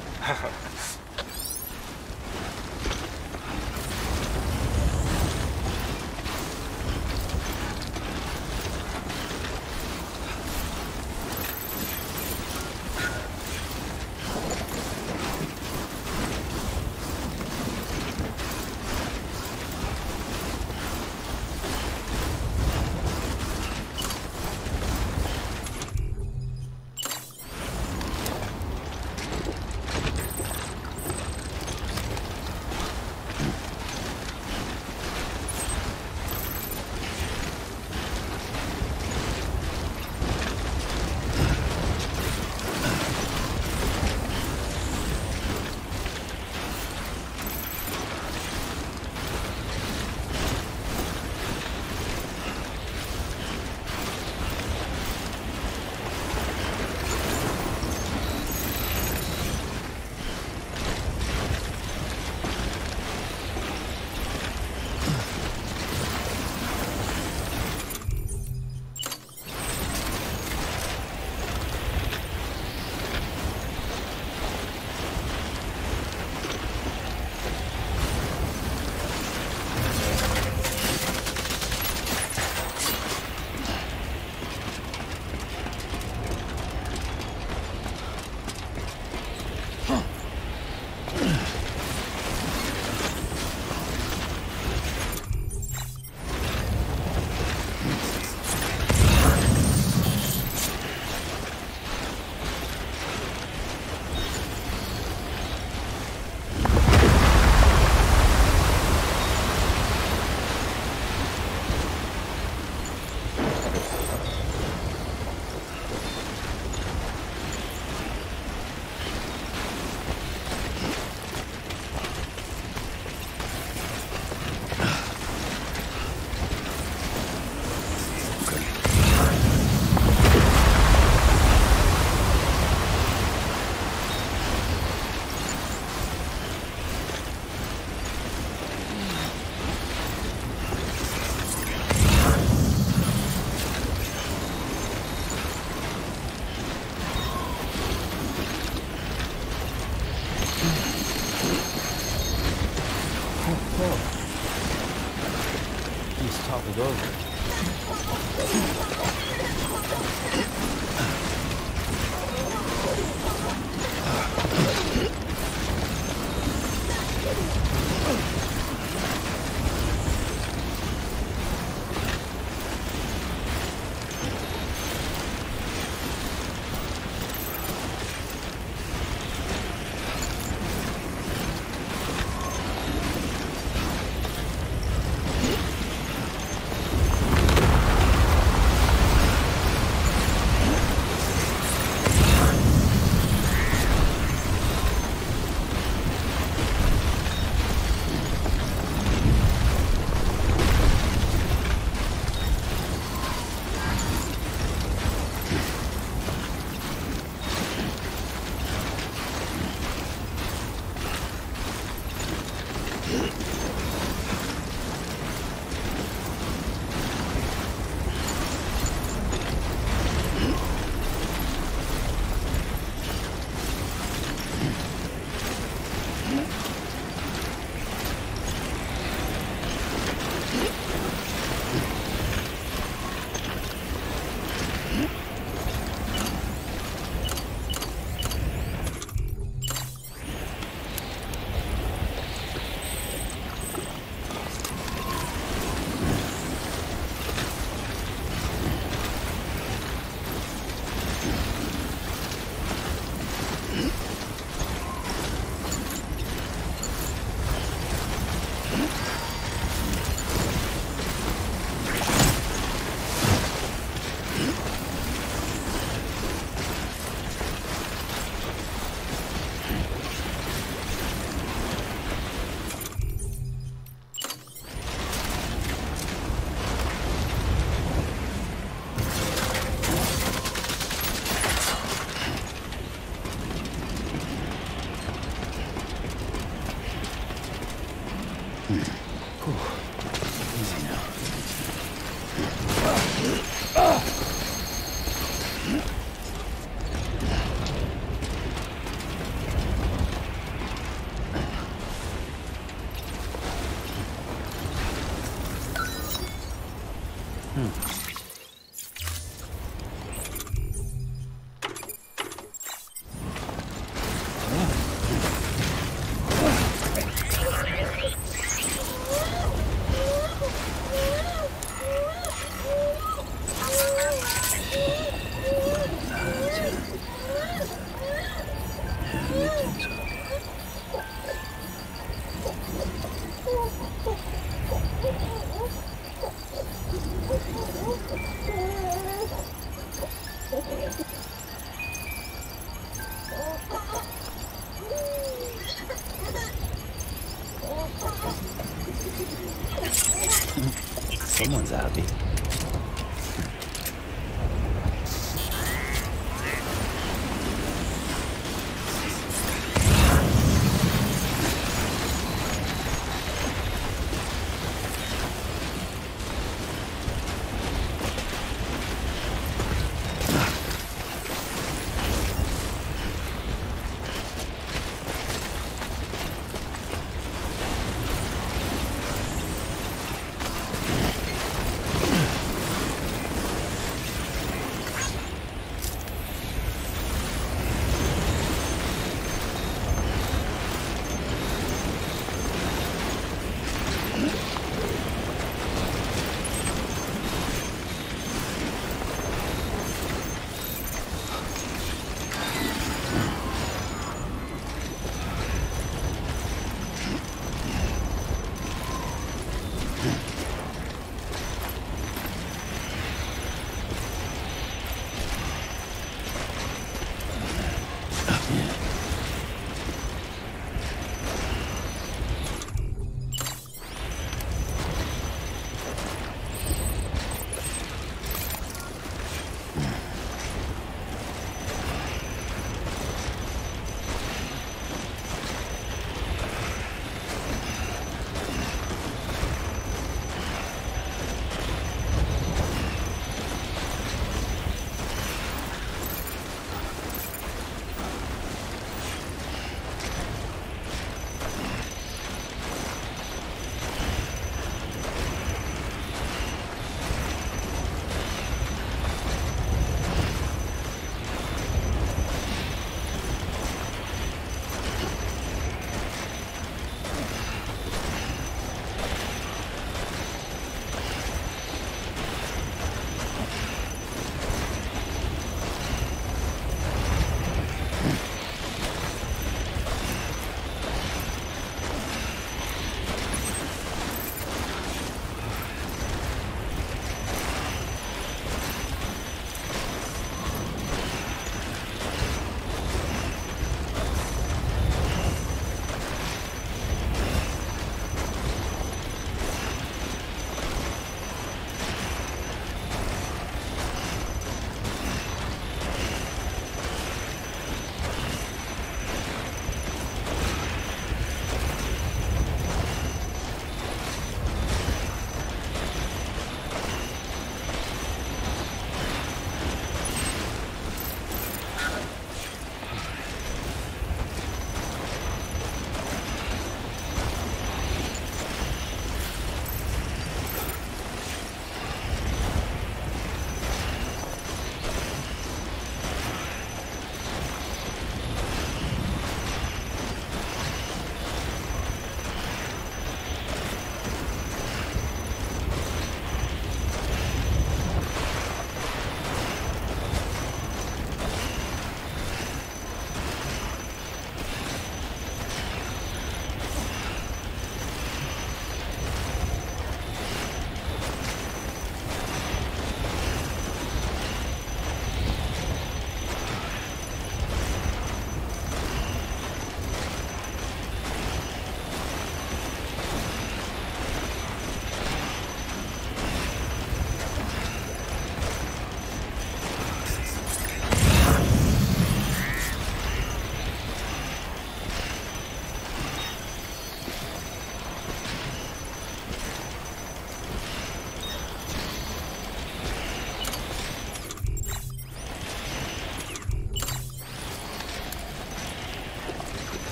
Speaker 3: Someone's happy.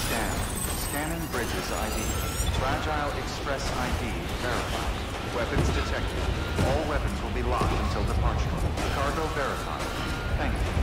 Speaker 2: Scan. Scanning bridges ID. Fragile Express ID verified. Weapons detected. All weapons will be locked until departure. Cargo verified. Thank you.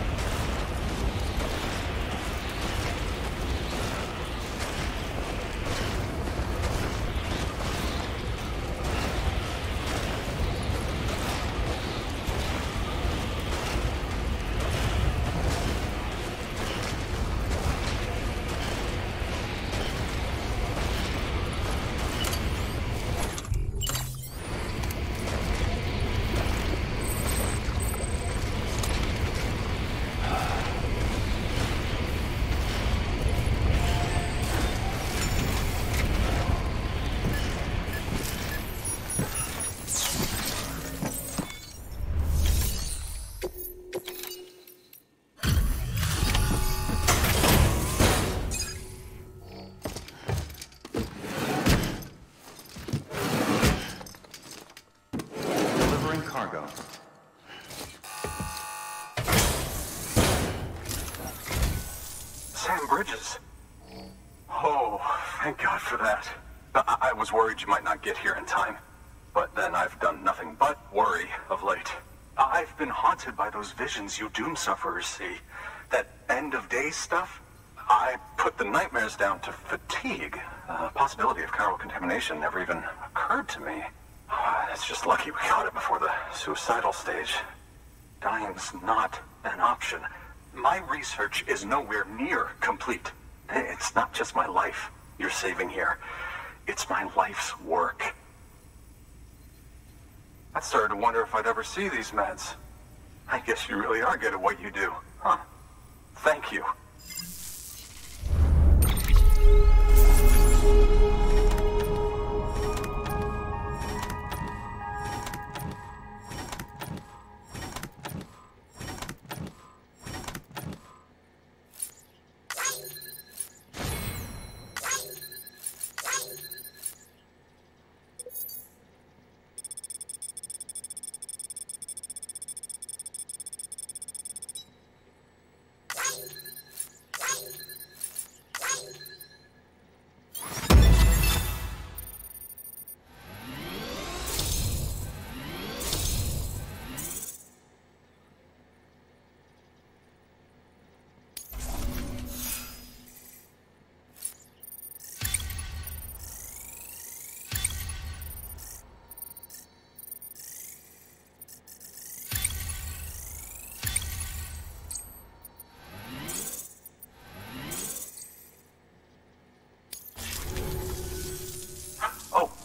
Speaker 2: Cargo.
Speaker 5: Sam Bridges. Oh, thank God for that. I was worried you might not get here in time. But then I've done nothing but worry of late. I've been haunted by those visions you doom sufferers see. That end of days stuff. I put the nightmares down to fatigue. The possibility of chiral contamination never even occurred to me. It's just lucky we caught it before the suicidal stage. Dying's not an option. My research is nowhere near complete. It's not just my life you're saving here. It's my life's work. I started to wonder if I'd ever see these meds. I guess you really are good at what you do, huh? Thank you.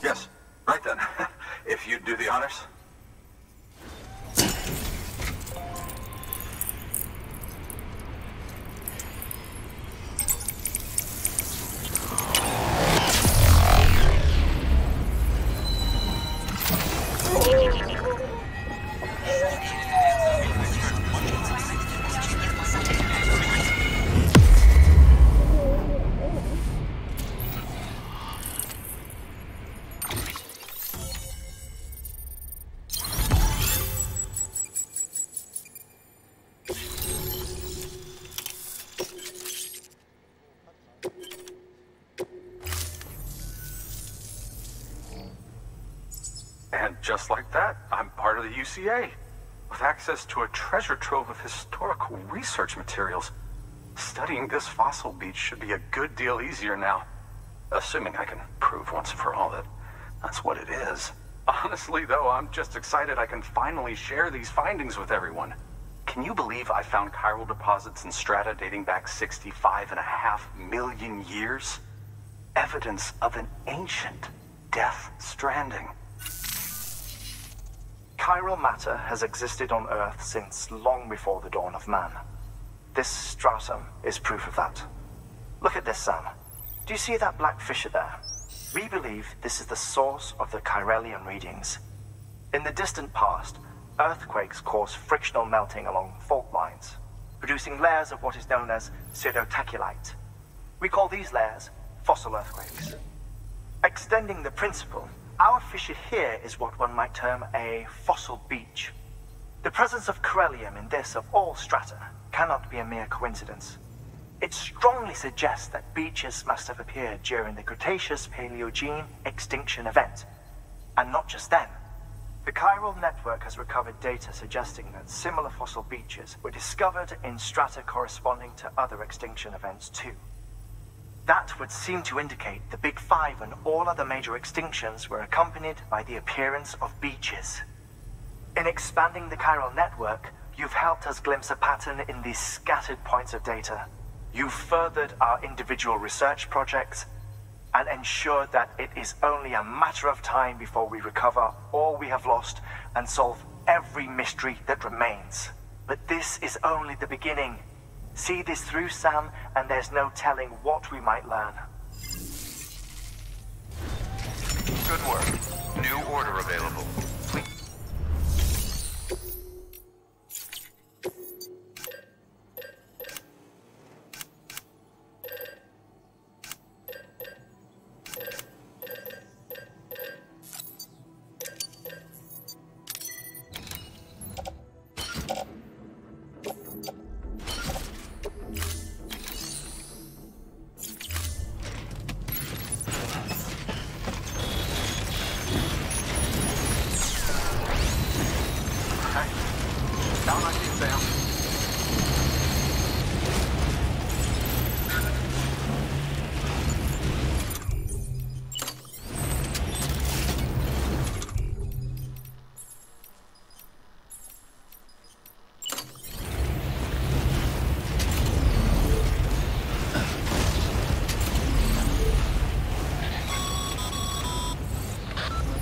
Speaker 5: Yes, right then. If you'd do the honors. And just like that, I'm part of the UCA, with access to a treasure trove of historical research materials. Studying this fossil beach should be a good deal easier now, assuming I can prove once and for all that that's what it is. Honestly, though, I'm just excited I can finally share these findings with everyone. Can you believe I found chiral deposits in strata dating back 65.5 million years? Evidence of an ancient death stranding.
Speaker 9: Chiral matter has existed on Earth since long before the dawn of man. This stratum is proof of that. Look at this, Sam. Do you see that black fissure there? We believe this is the source of the Chiralian readings. In the distant past, earthquakes caused frictional melting along fault lines, producing layers of what is known as Pseudotaculite. We call these layers fossil earthquakes. Extending the principle, our fissure here is what one might term a fossil beach. The presence of Chiralium in this of all strata cannot be a mere coincidence. It strongly suggests that beaches must have appeared during the Cretaceous-Paleogene extinction event. And not just then. The chiral network has recovered data suggesting that similar fossil beaches were discovered in strata corresponding to other extinction events too. That would seem to indicate the Big Five and all other major extinctions were accompanied by the appearance of beaches. In expanding the chiral network, you've helped us glimpse a pattern in these scattered points of data. You've furthered our individual research projects and ensured that it is only a matter of time before we recover all we have lost and solve every mystery that remains. But this is only the beginning. See this through, Sam, and there's no telling what we might learn.
Speaker 2: Good work. New order available.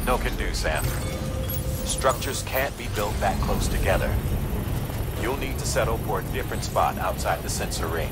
Speaker 8: No can do, Sam. Structures can't be built that close together. You'll need to settle for a different spot outside the sensor ring.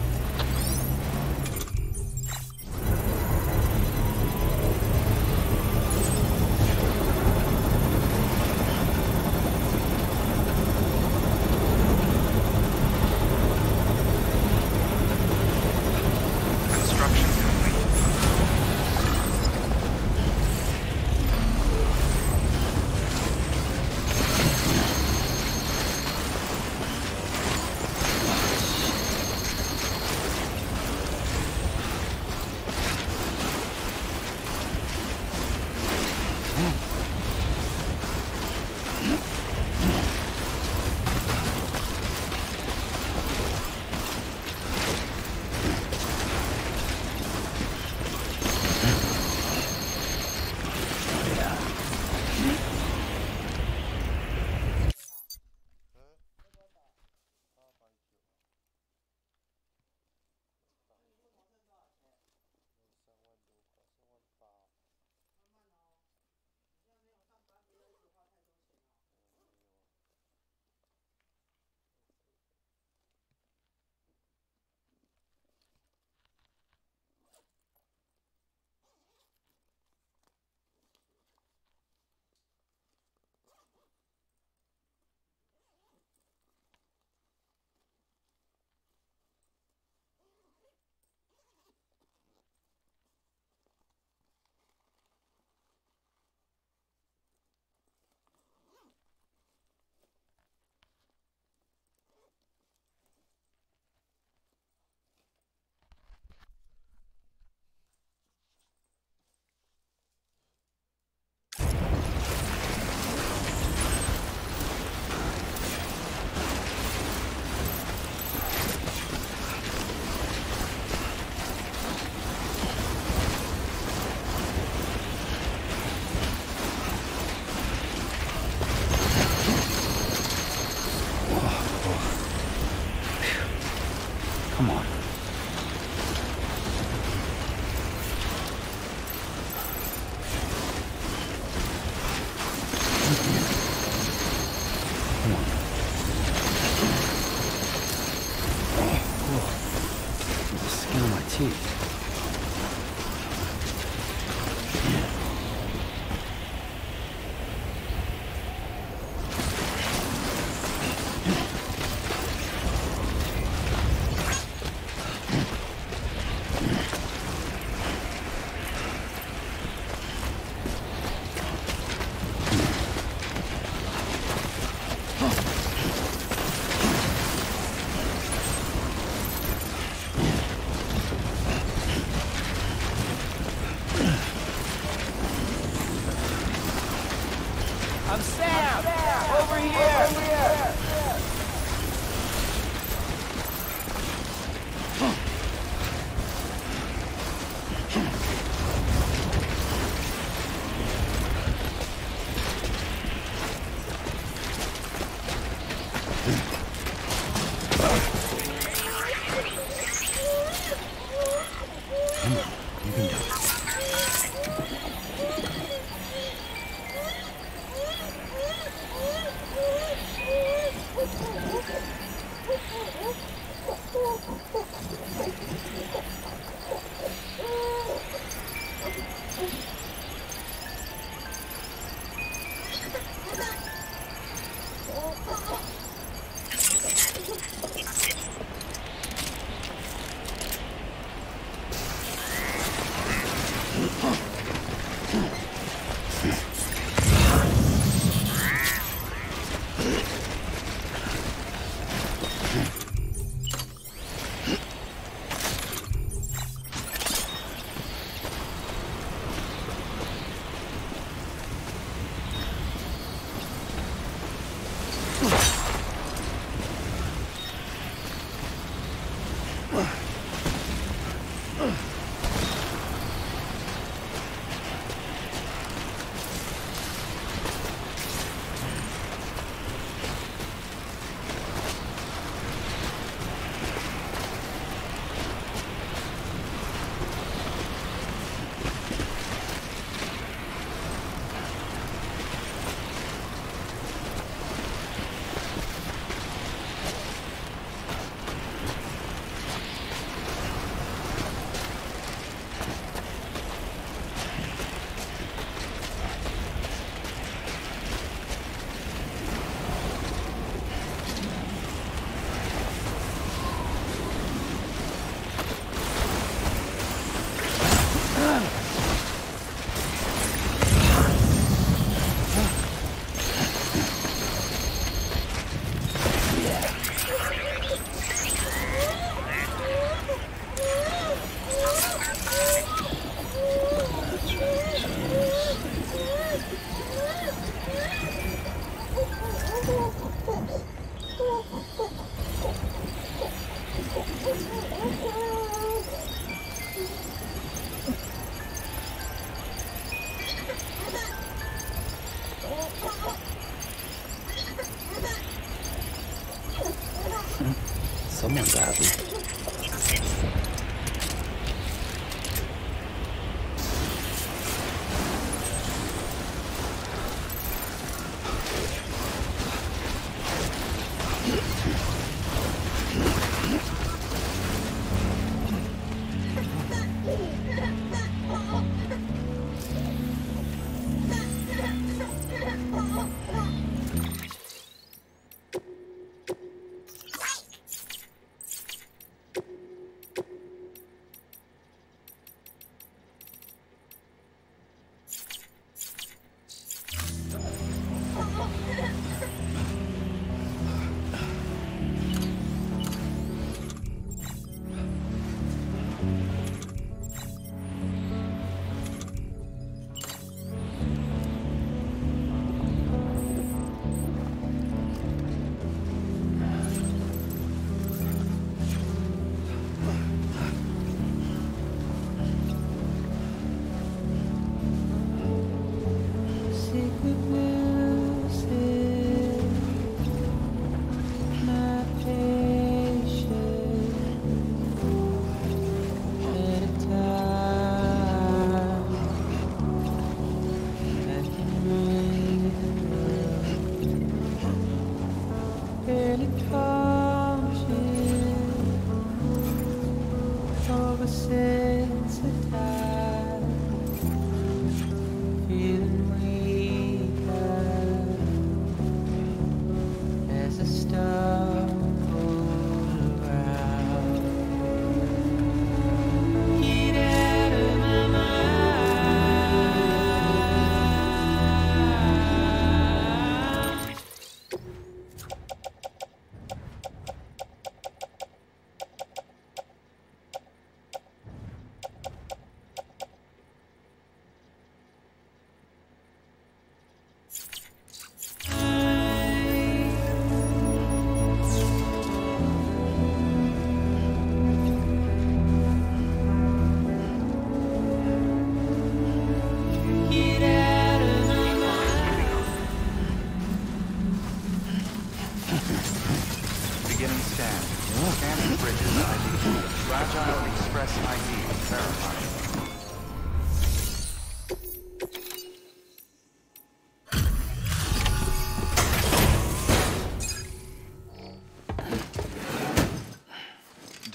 Speaker 12: Sam! Over here!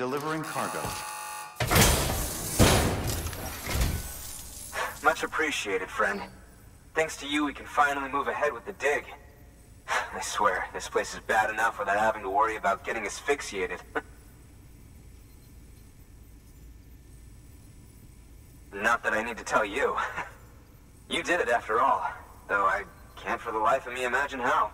Speaker 2: delivering cargo.
Speaker 13: Much appreciated, friend. Thanks to you, we can finally move ahead with the dig. I swear, this place is bad enough without having to worry about getting asphyxiated. Not that I need to tell you. You did it after all, though I can't for the life of me imagine how.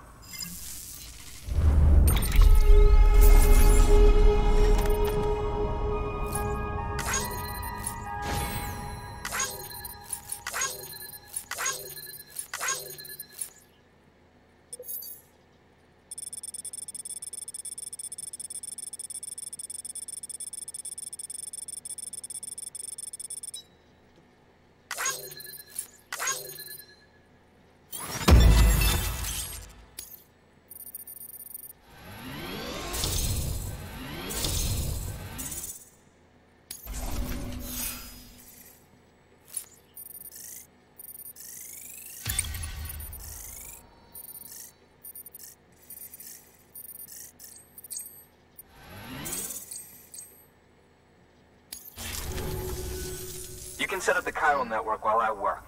Speaker 13: You can set up the chiral network while I work.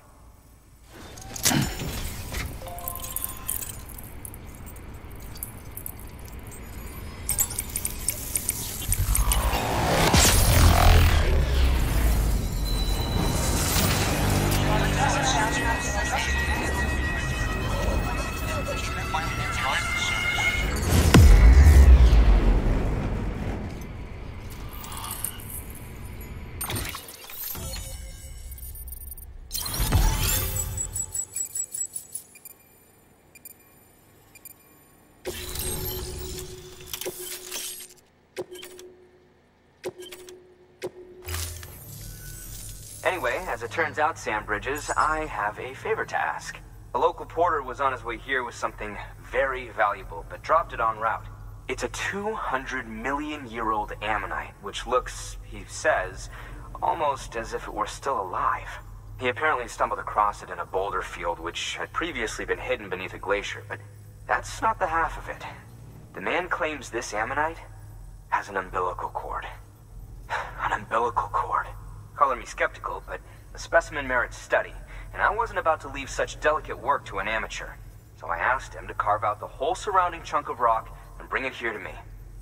Speaker 13: Anyway, as it turns out, Sam Bridges, I have a favor to ask. A local porter was on his way here with something very valuable, but dropped it en route. It's a 200-million-year-old ammonite, which looks, he says, almost as if it were still alive. He apparently stumbled across it in a boulder field, which had previously been hidden beneath a glacier, but that's not the half of it. The man claims this ammonite has an umbilical cord. An umbilical cord. Color me skeptical, but the specimen merits study, and I wasn't about to leave such delicate work to an amateur. So I asked him to carve out the whole surrounding chunk of rock and bring it here to me.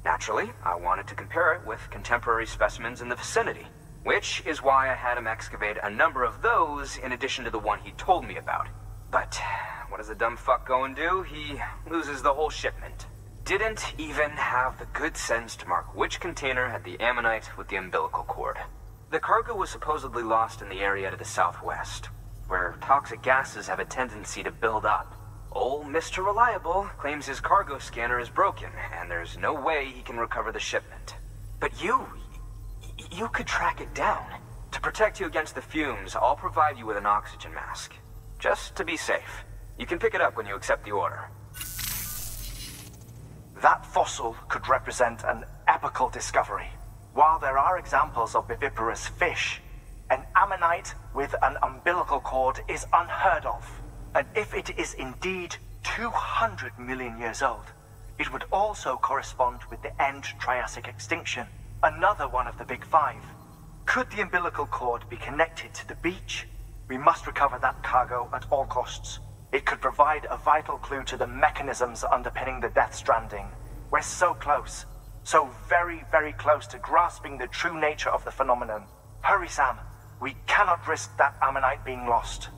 Speaker 13: Naturally, I wanted to compare it with contemporary specimens in the vicinity, which is why I had him excavate a number of those in addition to the one he told me about. But what does the dumb fuck go and do? He loses the whole shipment. Didn't even have the good sense to mark which container had the ammonite with the umbilical cord. The cargo was supposedly lost in the area to the southwest, where toxic gases have a tendency to build up. Old Mr. Reliable claims his cargo scanner is broken, and there's no way he can recover the shipment. But you could track it down. To protect you against the fumes, I'll provide you with an oxygen mask. Just to be safe. You can pick it up when you accept the order.
Speaker 9: That fossil could represent an epochal discovery. While there are examples of viviparous fish, an ammonite with an umbilical cord is unheard of. And if it is indeed 200 million years old, it would also correspond with the end Triassic extinction, another one of the big five. Could the umbilical cord be connected to the beach? We must recover that cargo at all costs. It could provide a vital clue to the mechanisms underpinning the Death Stranding. We're so close. So very, very close to grasping the true nature of the phenomenon. Hurry, Sam. We cannot risk that ammonite being lost.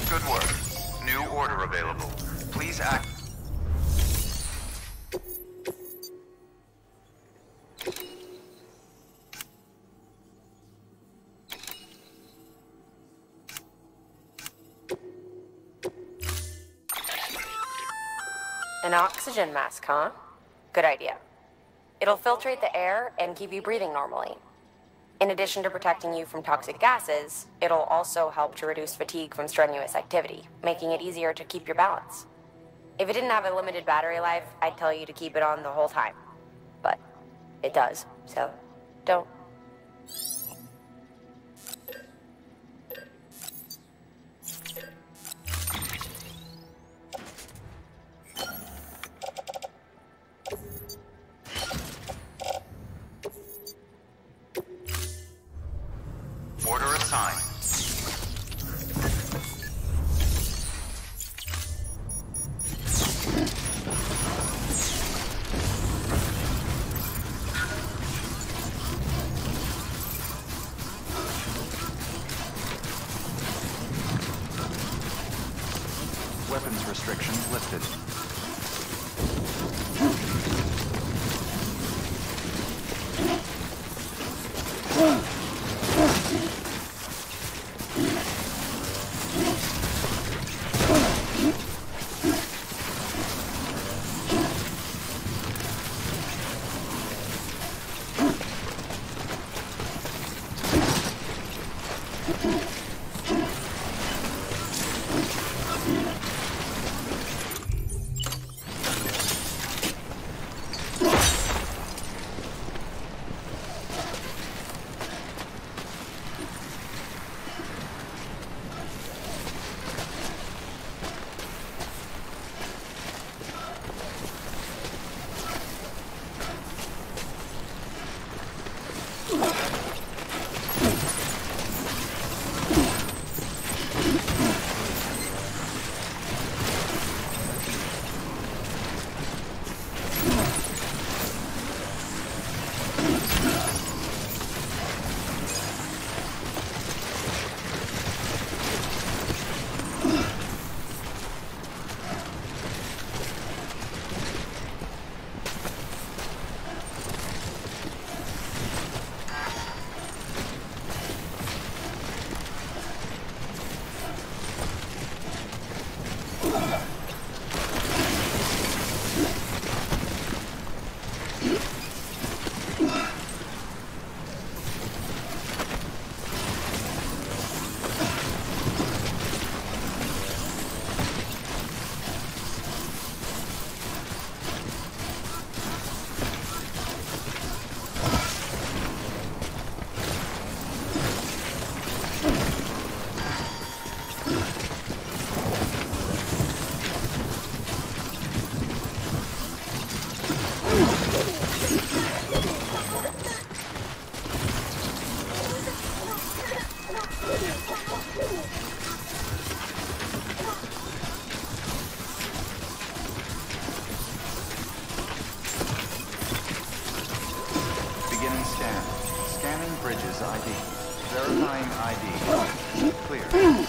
Speaker 2: Good work. New order available. Please act.
Speaker 11: An oxygen mask, huh? Good idea. It'll filtrate the air and keep you breathing normally. In addition to protecting you from toxic gases, it'll also help to reduce fatigue from strenuous activity, making it easier to keep your balance. If it didn't have a limited battery life, I'd tell you to keep it on the whole time. But it does, so don't.
Speaker 2: time. Weapons restrictions lifted.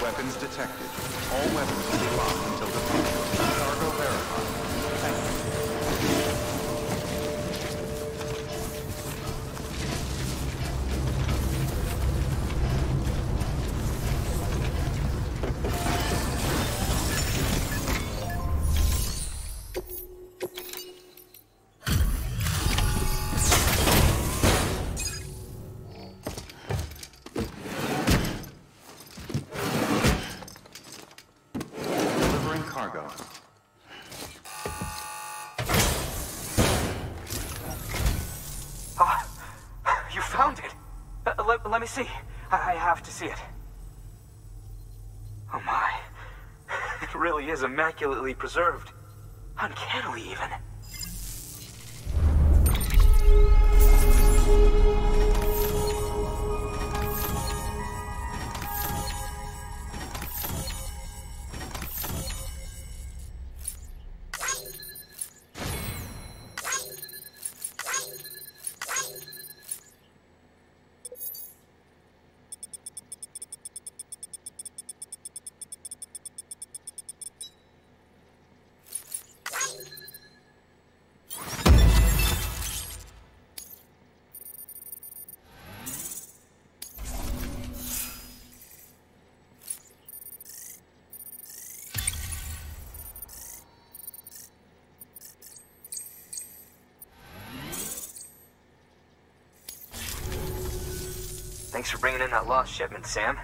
Speaker 2: Weapons detected. All weapons will be locked until departure. Cargo verified. Thank you.
Speaker 13: Let me see. I have to see it. Oh my. It really is immaculately preserved. Uncannily even. Thanks for bringing in that lost shipment, Sam.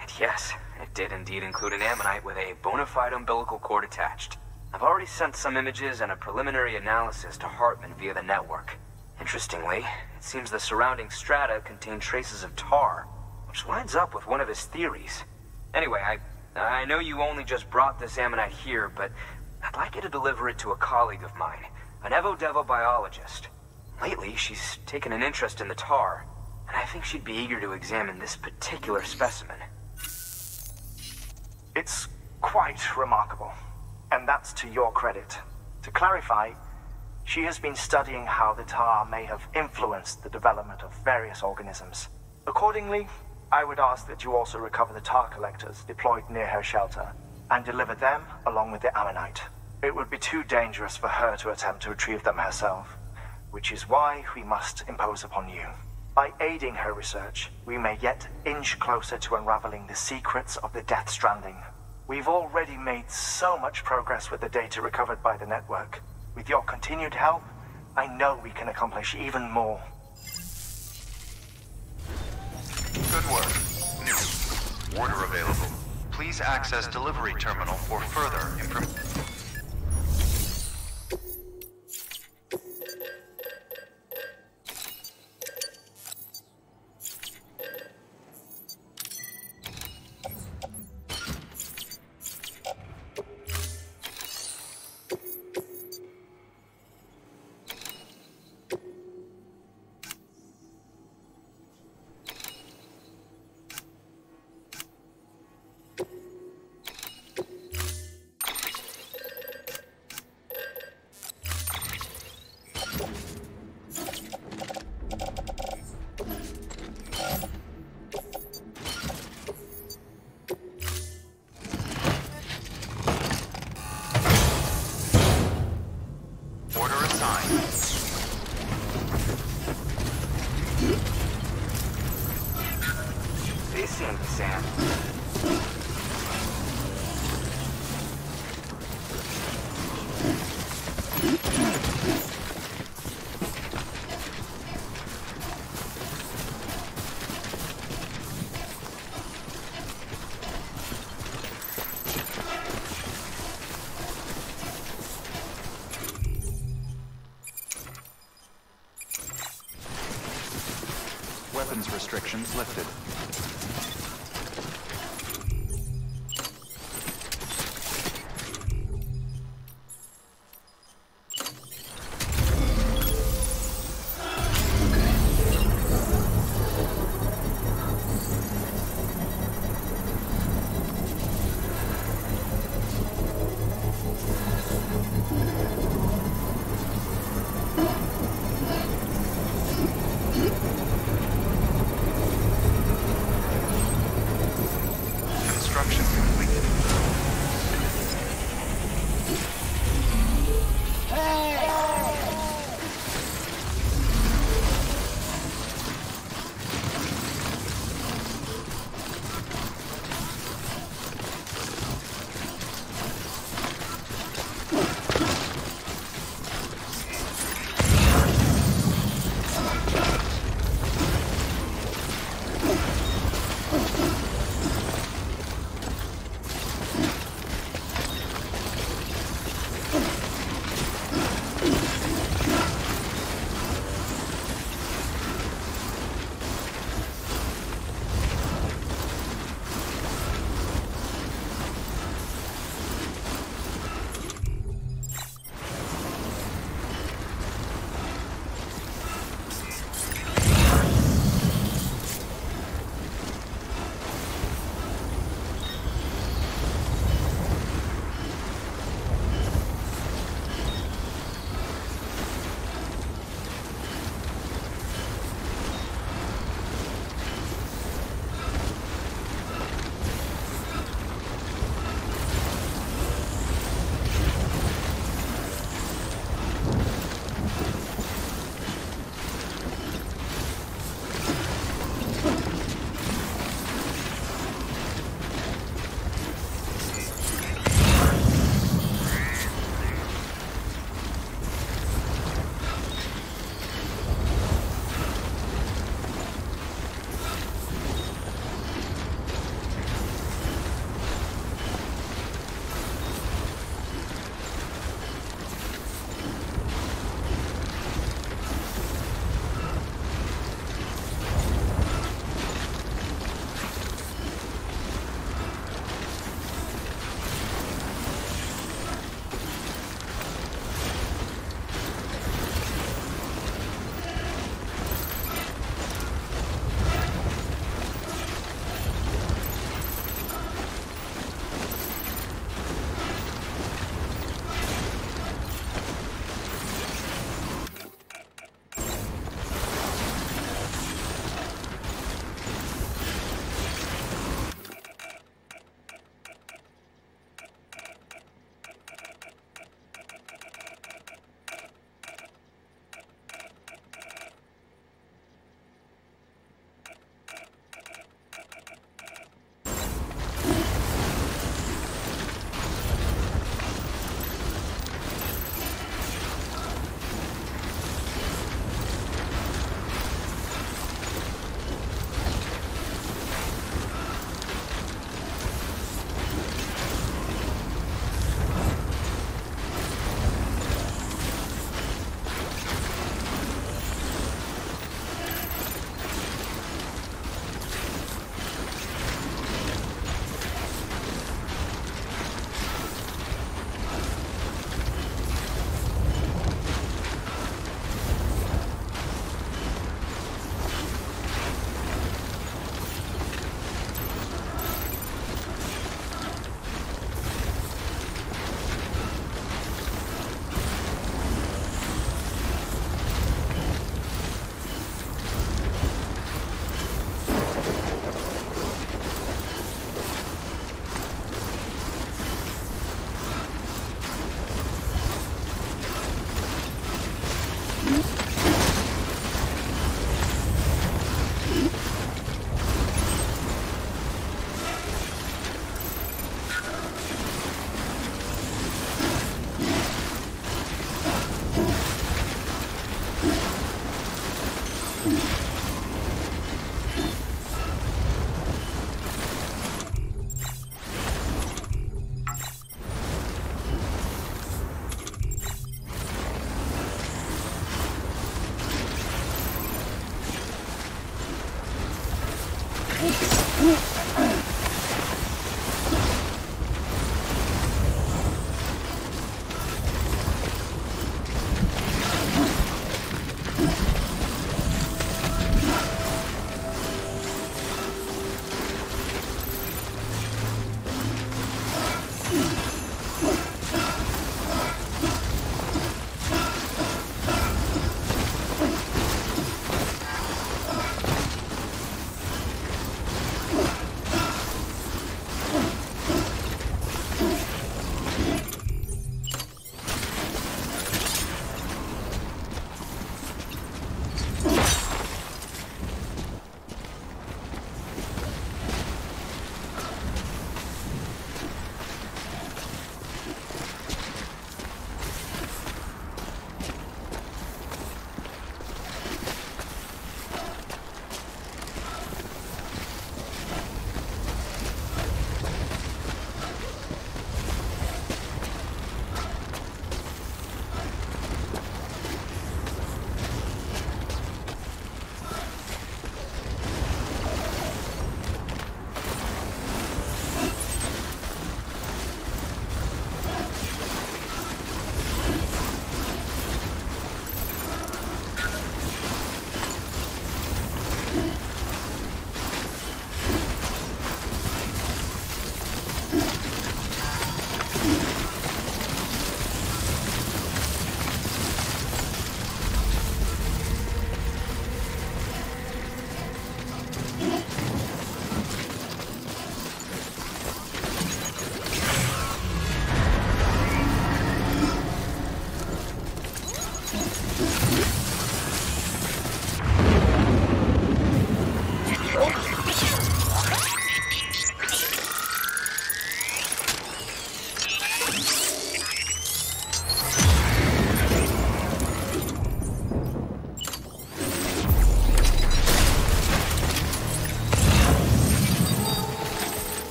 Speaker 13: And yes, it did indeed include an ammonite with a bona fide umbilical cord attached. I've already sent some images and a preliminary analysis to Hartman via the network. Interestingly, it seems the surrounding strata contain traces of tar, which lines up with one of his theories. Anyway, I know you only just brought this ammonite here, but I'd like you to deliver it to a colleague of mine, an Evo Devo biologist. Lately, she's taken an interest in the tar, and I think she'd be eager to examine this particular specimen.
Speaker 9: It's quite remarkable, and that's to your credit. To clarify, she has been studying how the tar may have influenced the development of various organisms. Accordingly, I would ask that you also recover the tar collectors deployed near her shelter, and deliver them along with the ammonite. It would be too dangerous for her to attempt to retrieve them herself, which is why we must impose upon you. By aiding her research, we may yet inch closer to unraveling the secrets of the Death Stranding. We've already made so much progress with the data recovered by the network. With your continued help, I know we can accomplish even more.
Speaker 2: Good work. New. Order available. Please access delivery terminal for further information. Weapons restrictions lifted.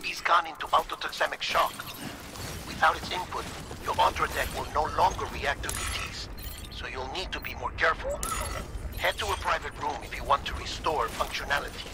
Speaker 1: baby's gone into autotoxemic shock. Without its input, your Ultra-Deck will no longer react to BTs, so you'll need to be more careful. Head to a private room if you want to restore functionality.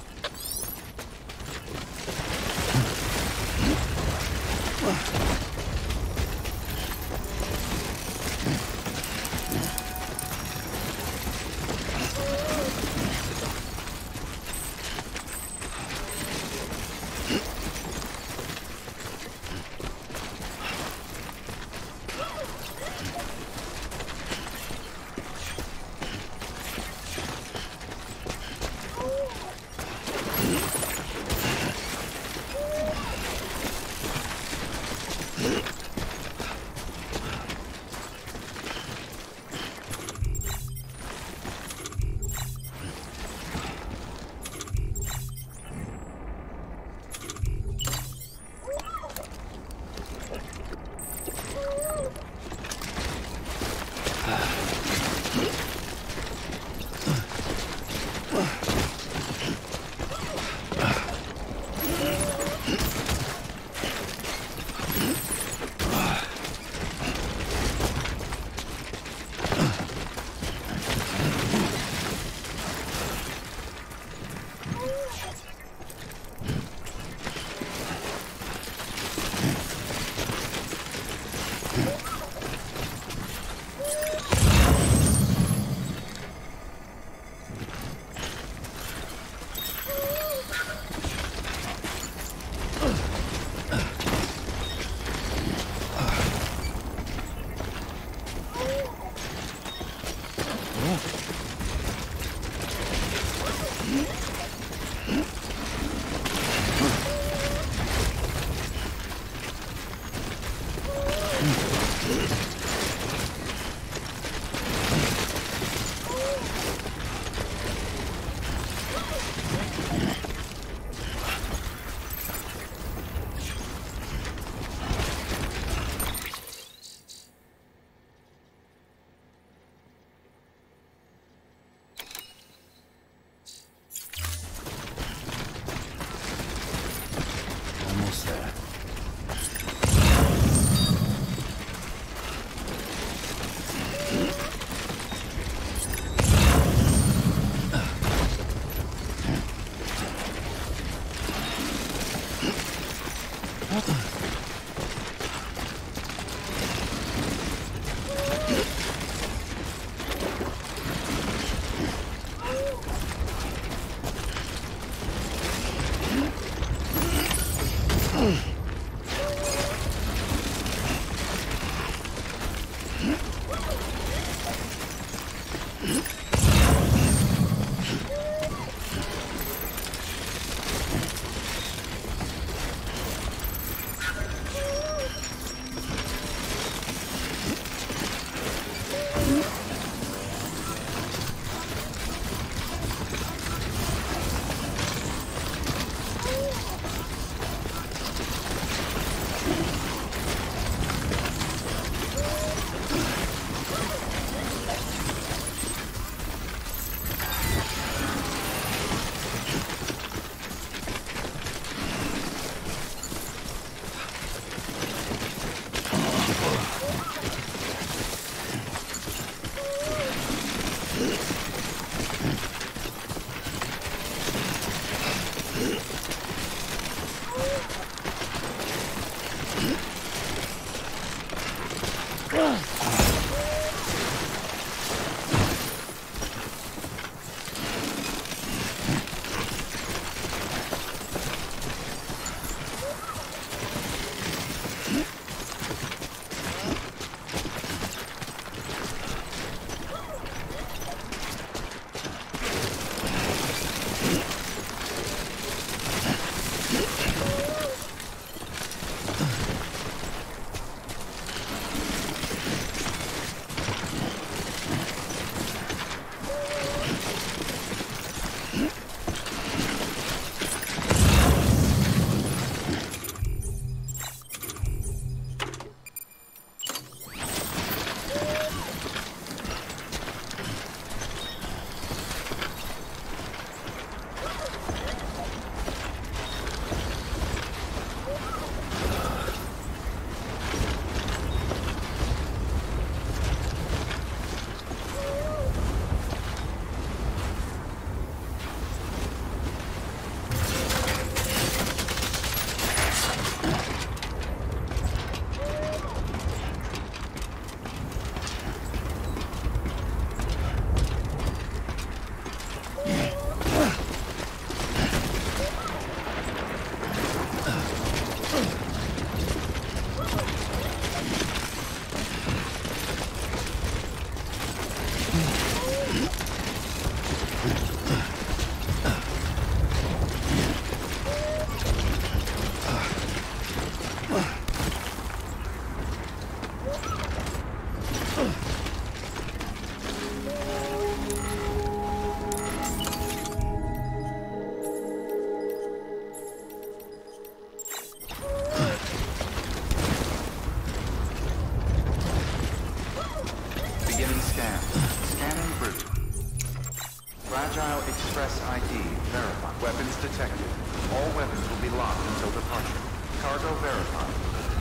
Speaker 2: Until departure. Cargo verified.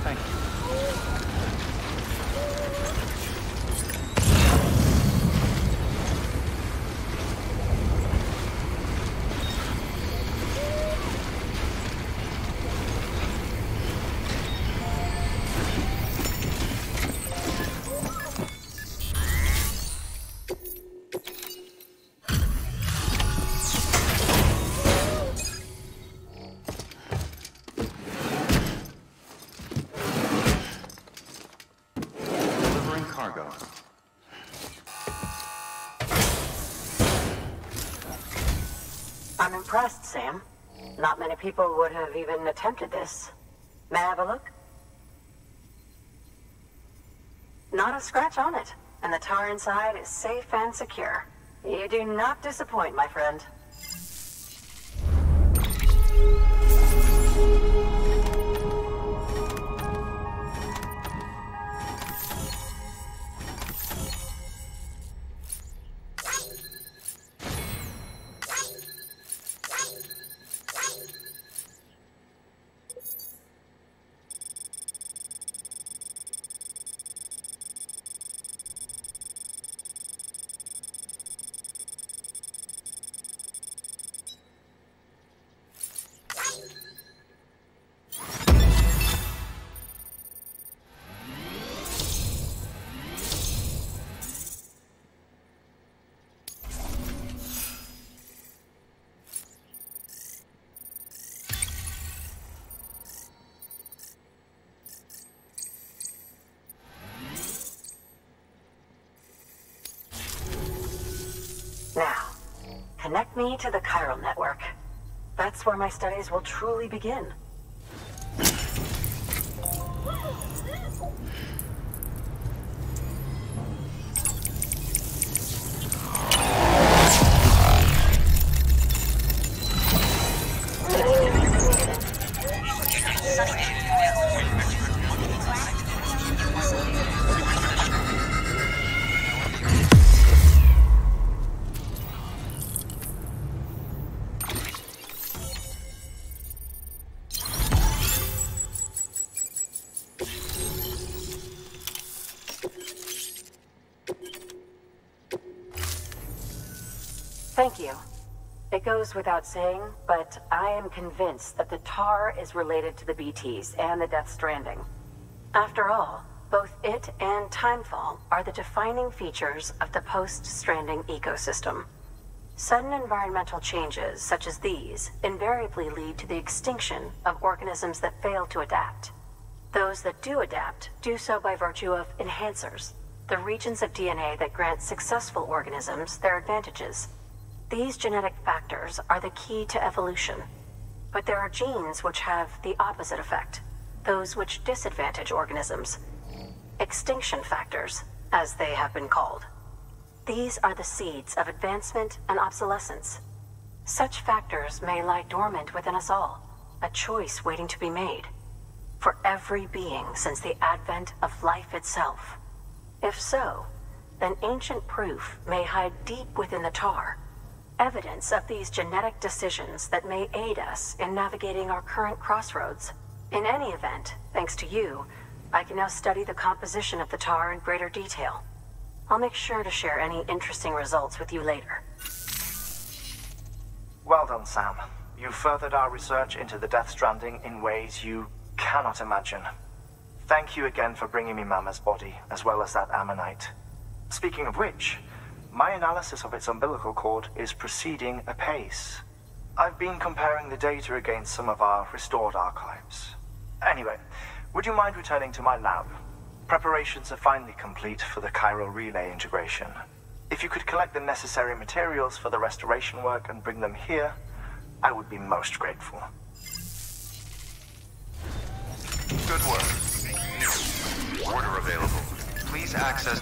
Speaker 2: Thank you.
Speaker 14: I'm impressed, Sam. Not many people would have even attempted this. May I have a look? Not a scratch on it, and the tar inside is safe and secure. You do not disappoint, my friend. Now, connect me to the chiral network. That's where my studies will truly begin. Thank you. It goes without saying, but I am convinced that the tar is related to the BTs and the Death Stranding. After all, both it and Timefall are the defining features of the post-Stranding ecosystem. Sudden environmental changes such as these invariably lead to the extinction of organisms that fail to adapt. Those that do adapt do so by virtue of enhancers, the regions of DNA that grant successful organisms their advantages. These genetic factors are the key to evolution, but there are genes which have the opposite effect, those which disadvantage organisms. Extinction factors, as they have been called. These are the seeds of advancement and obsolescence. Such factors may lie dormant within us all, a choice waiting to be made, for every being since the advent of life itself. If so, then ancient proof may hide deep within the tar, evidence of these genetic decisions that may aid us in navigating our current crossroads. In any event, thanks to you, I can now study the composition of the tar in greater detail. I'll make sure to share any interesting results with you later.
Speaker 9: Well done, Sam. You furthered our research into the Death Stranding in ways you cannot imagine. Thank you again for bringing me Mama's body, as well as that ammonite. Speaking of which, my analysis of its umbilical cord is proceeding apace. I've been comparing the data against some of our restored archives. Anyway, would you mind returning to my lab? Preparations are finally complete for the chiral relay integration. If you could collect the necessary materials for the restoration work and bring them here, I would be most grateful.
Speaker 8: Good work. Order available. Please access...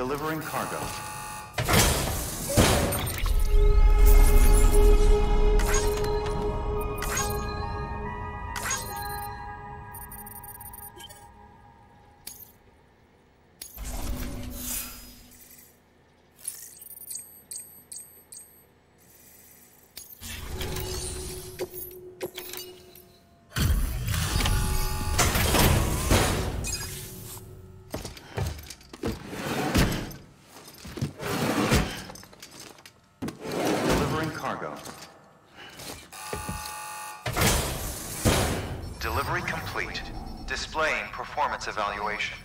Speaker 2: Delivering cargo.
Speaker 8: Delivery complete. Displaying performance evaluation.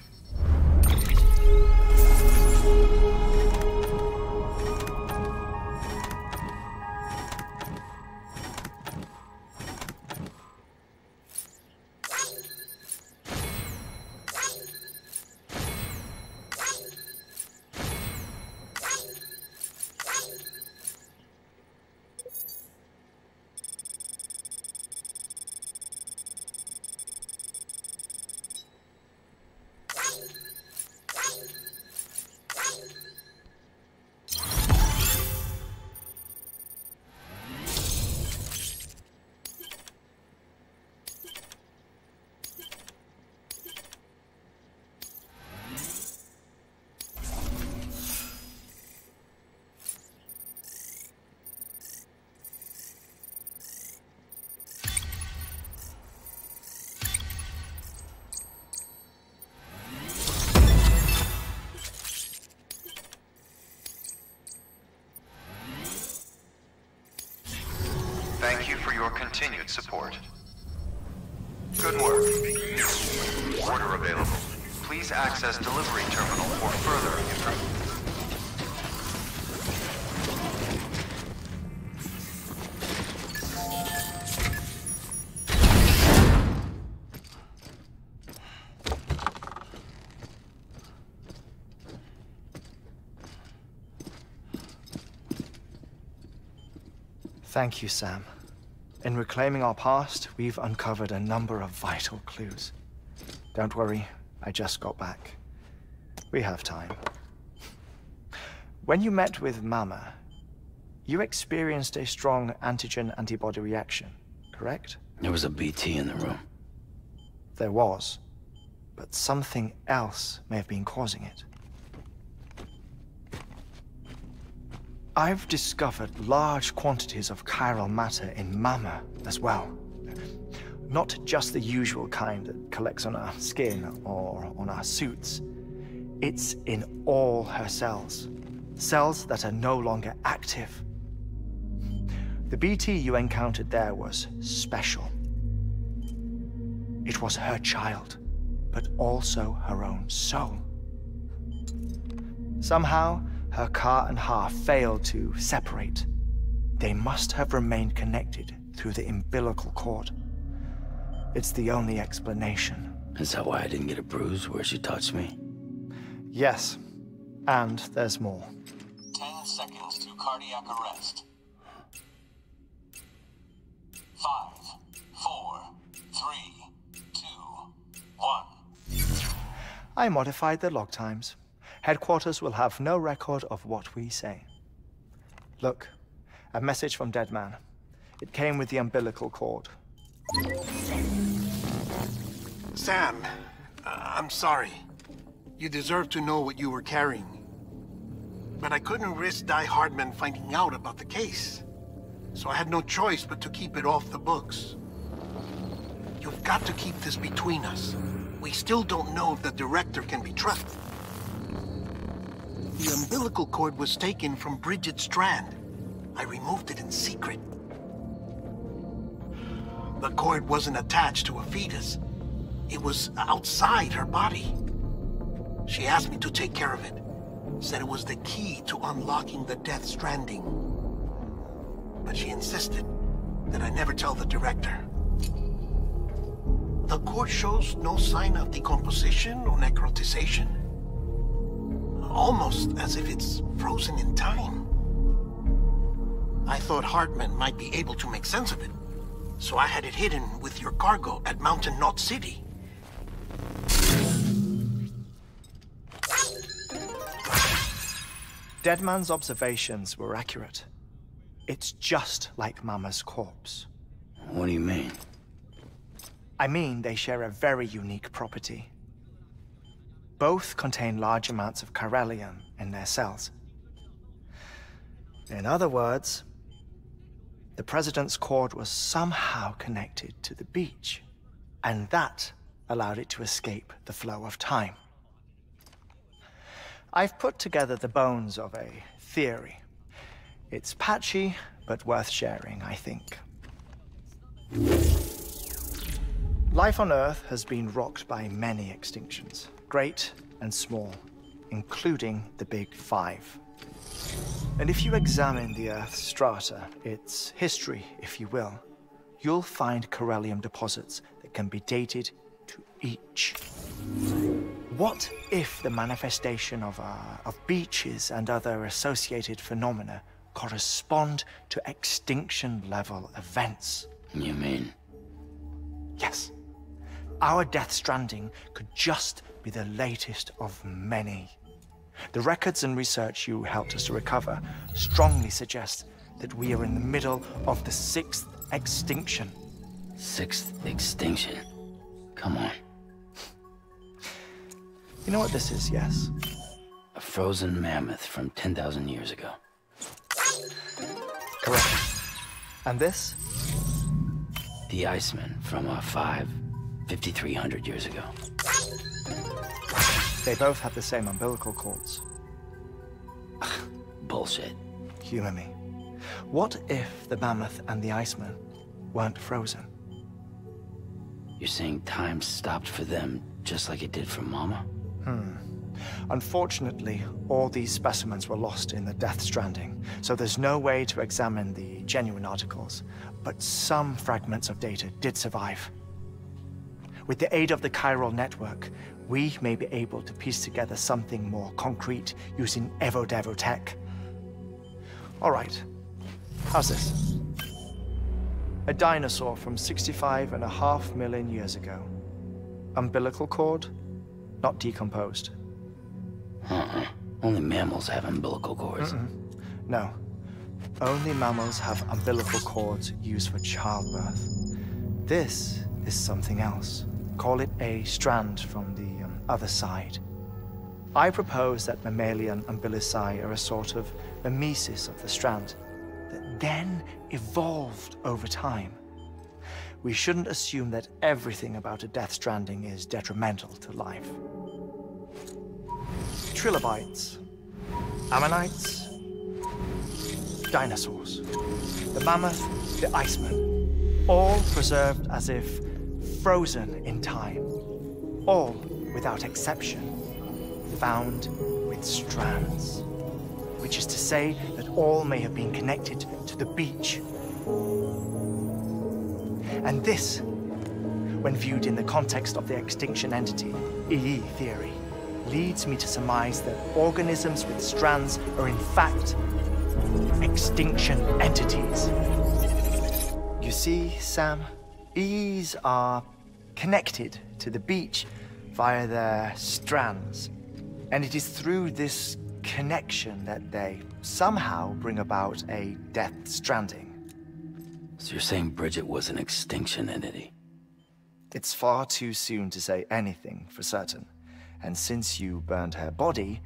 Speaker 2: you for your continued support. Good work. Order available. Please access delivery terminal for further information.
Speaker 9: Thank you, Sam. In reclaiming our past, we've uncovered a number of vital clues. Don't worry, I just got back. We have time. When you met with Mama, you experienced a strong antigen-antibody reaction, correct?
Speaker 3: There was a BT in the room.
Speaker 9: There was, but something else may have been causing it. I've discovered large quantities of chiral matter in Mama as well. Not just the usual kind that collects on our skin or on our suits. It's in all her cells. Cells that are no longer active. The BT you encountered there was special. It was her child, but also her own soul. Somehow, her Ka and Ha failed to separate. They must have remained connected through the umbilical cord. It's the only explanation.
Speaker 3: Is that why I didn't get a bruise where she touched me?
Speaker 9: Yes, and there's more.
Speaker 10: 10 seconds to cardiac arrest. 5, 4, 3, 2, 1.
Speaker 9: I modified the log times. Headquarters will have no record of what we say. Look, a message from Dead Man. It came with the umbilical cord.
Speaker 1: Sam, I'm sorry. You deserve to know what you were carrying. But I couldn't risk Die Hardman finding out about the case. So I had no choice but to keep it off the books. You've got to keep this between us. We still don't know if the director can be trusted. The umbilical cord was taken from Bridget Strand. I removed it in secret. The cord wasn't attached to a fetus. It was outside her body. She asked me to take care of it. Said it was the key to unlocking the Death Stranding. But she insisted that I never tell the director. The cord shows no sign of decomposition or necrotization. Almost as if it's frozen in time. I thought Hartman might be able to make sense of it, so I had it hidden with your cargo at Mountain Knot City.
Speaker 9: Deadman's observations were accurate. It's just like Mama's corpse.
Speaker 3: What do you mean?
Speaker 9: I mean they share a very unique property. Both contain large amounts of chiralium in their cells. In other words, the President's cord was somehow connected to the beach, and that allowed it to escape the flow of time. I've put together the bones of a theory. It's patchy, but worth sharing, I think. Life on Earth has been rocked by many extinctions, great and small, including the Big Five. And if you examine the Earth's strata, its history, if you will, you'll find chiralium deposits that can be dated to each. What if the manifestation of beaches and other associated phenomena correspond to extinction-level events?
Speaker 3: You mean?
Speaker 9: Yes. Our Death Stranding could just be the latest of many. The records and research you helped us to recover strongly suggest that we are in the middle of the 6th extinction.
Speaker 3: 6th extinction? Come on.
Speaker 9: You know what this is, yes?
Speaker 3: A frozen mammoth from 10,000 years ago.
Speaker 9: Correct. And this?
Speaker 3: The Iceman from 5,300 years ago.
Speaker 9: They both have the same umbilical cords.
Speaker 3: Bullshit.
Speaker 9: Humor me. What if the mammoth and the Iceman weren't frozen.
Speaker 3: You're saying time stopped for them just like it did for Mama?
Speaker 9: Unfortunately, all these specimens were lost in the Death Stranding, so there's no way to examine the genuine articles, but some fragments of data did survive. With the aid of the chiral network, we may be able to piece together something more concrete using Evo-Devo tech. All right, how's this? A dinosaur from 65.5 million years ago. Umbilical cord, not decomposed.
Speaker 3: Only mammals have umbilical cords.
Speaker 9: No. Only mammals have umbilical cords used for childbirth. This is something else. Call it a strand from the other side. I propose that mammalian umbilici are a sort of mimesis of the strand that then evolved over time. We shouldn't assume that everything about a Death Stranding is detrimental to life. Trilobites, ammonites, dinosaurs, the mammoth, the iceman, all preserved as if frozen in time, all without exception, found with strands, which is to say that all may have been connected to the beach. And this, when viewed in the context of the extinction entity, EE theory, leads me to surmise that organisms with strands are in fact extinction entities. You see, Sam, EEs are connected to the beach via their strands, and it is through this connection that they somehow bring about a Death Stranding.
Speaker 3: So you're saying Bridget was an extinction entity?
Speaker 9: It's far too soon to say anything for certain. And since you burned her body,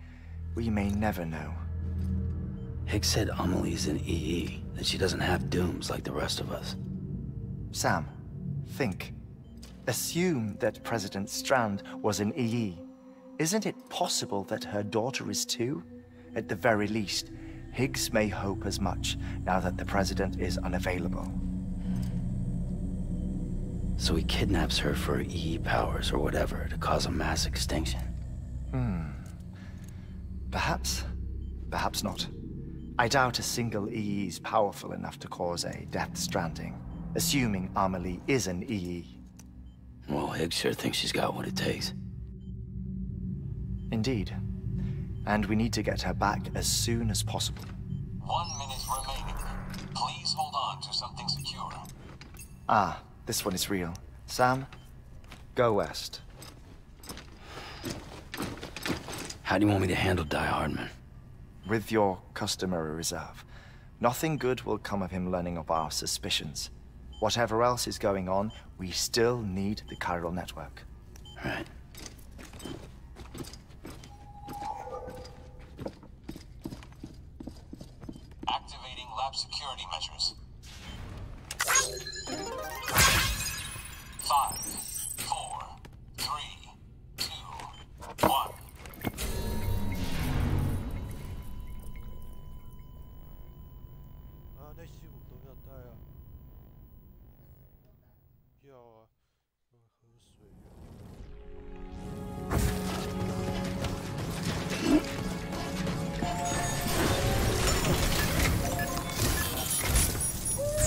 Speaker 9: we may never know.
Speaker 3: Higgs said Amelie's an EE, that she doesn't have dooms like the rest of us.
Speaker 9: Sam, think. Assume that President Strand was an EE. Isn't it possible that her daughter is too? At the very least, Higgs may hope as much now that the President is unavailable.
Speaker 3: So he kidnaps her for EE powers or whatever to cause a mass extinction.
Speaker 9: Perhaps. Perhaps not. I doubt a single EE is powerful enough to cause a Death Stranding, assuming Amelie is an EE.
Speaker 3: Well, Higgs sure thinks she's got what it takes.
Speaker 9: Indeed. And we need to get her back as soon as possible.
Speaker 10: 1 minute remaining. Please hold on to something secure.
Speaker 9: Ah, this one is real. Sam, go west.
Speaker 3: How do you want me to handle Die Hardman?
Speaker 9: With your customary reserve. Nothing good will come of him learning of our suspicions. Whatever else is going on, we still need the chiral network.
Speaker 3: Right.
Speaker 10: Activating lab security measures. 5, 4, 3, 2, 1.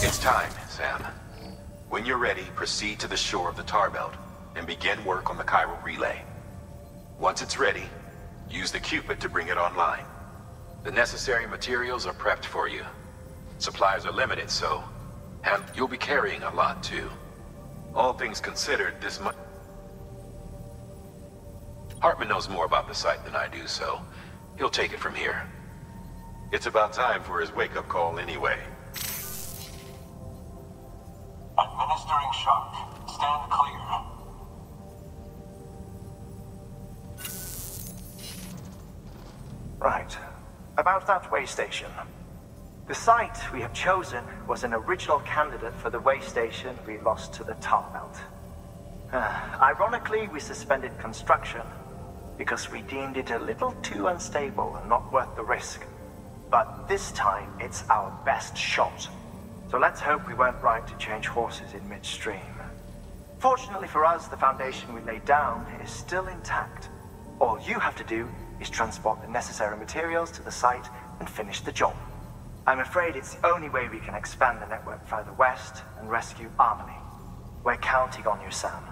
Speaker 8: It's time, Sam. When you're ready, proceed to the shore of the tar belt and begin work on the chiral relay. Once it's ready, use the Cupid to bring it online. The necessary materials are prepped for you. Supplies are limited, so you'll be carrying a lot, too. All things considered, this much... Hartman knows more about the site than I do, so he'll take it from here. It's about time for his wake-up call anyway.
Speaker 10: Administering shock. Stand clear.
Speaker 9: Right. About that way station. The site we have chosen was an original candidate for the way station we lost to the tar belt. Ironically, we suspended construction because we deemed it a little too unstable and not worth the risk. But this time, it's our best shot. So let's hope we weren't right to change horses in midstream. Fortunately for us, the foundation we laid down is still intact. All you have to do is transport the necessary materials to the site and finish the job. I'm afraid it's the only way we can expand the network further west and rescue Harmony. We're counting on you, Sam.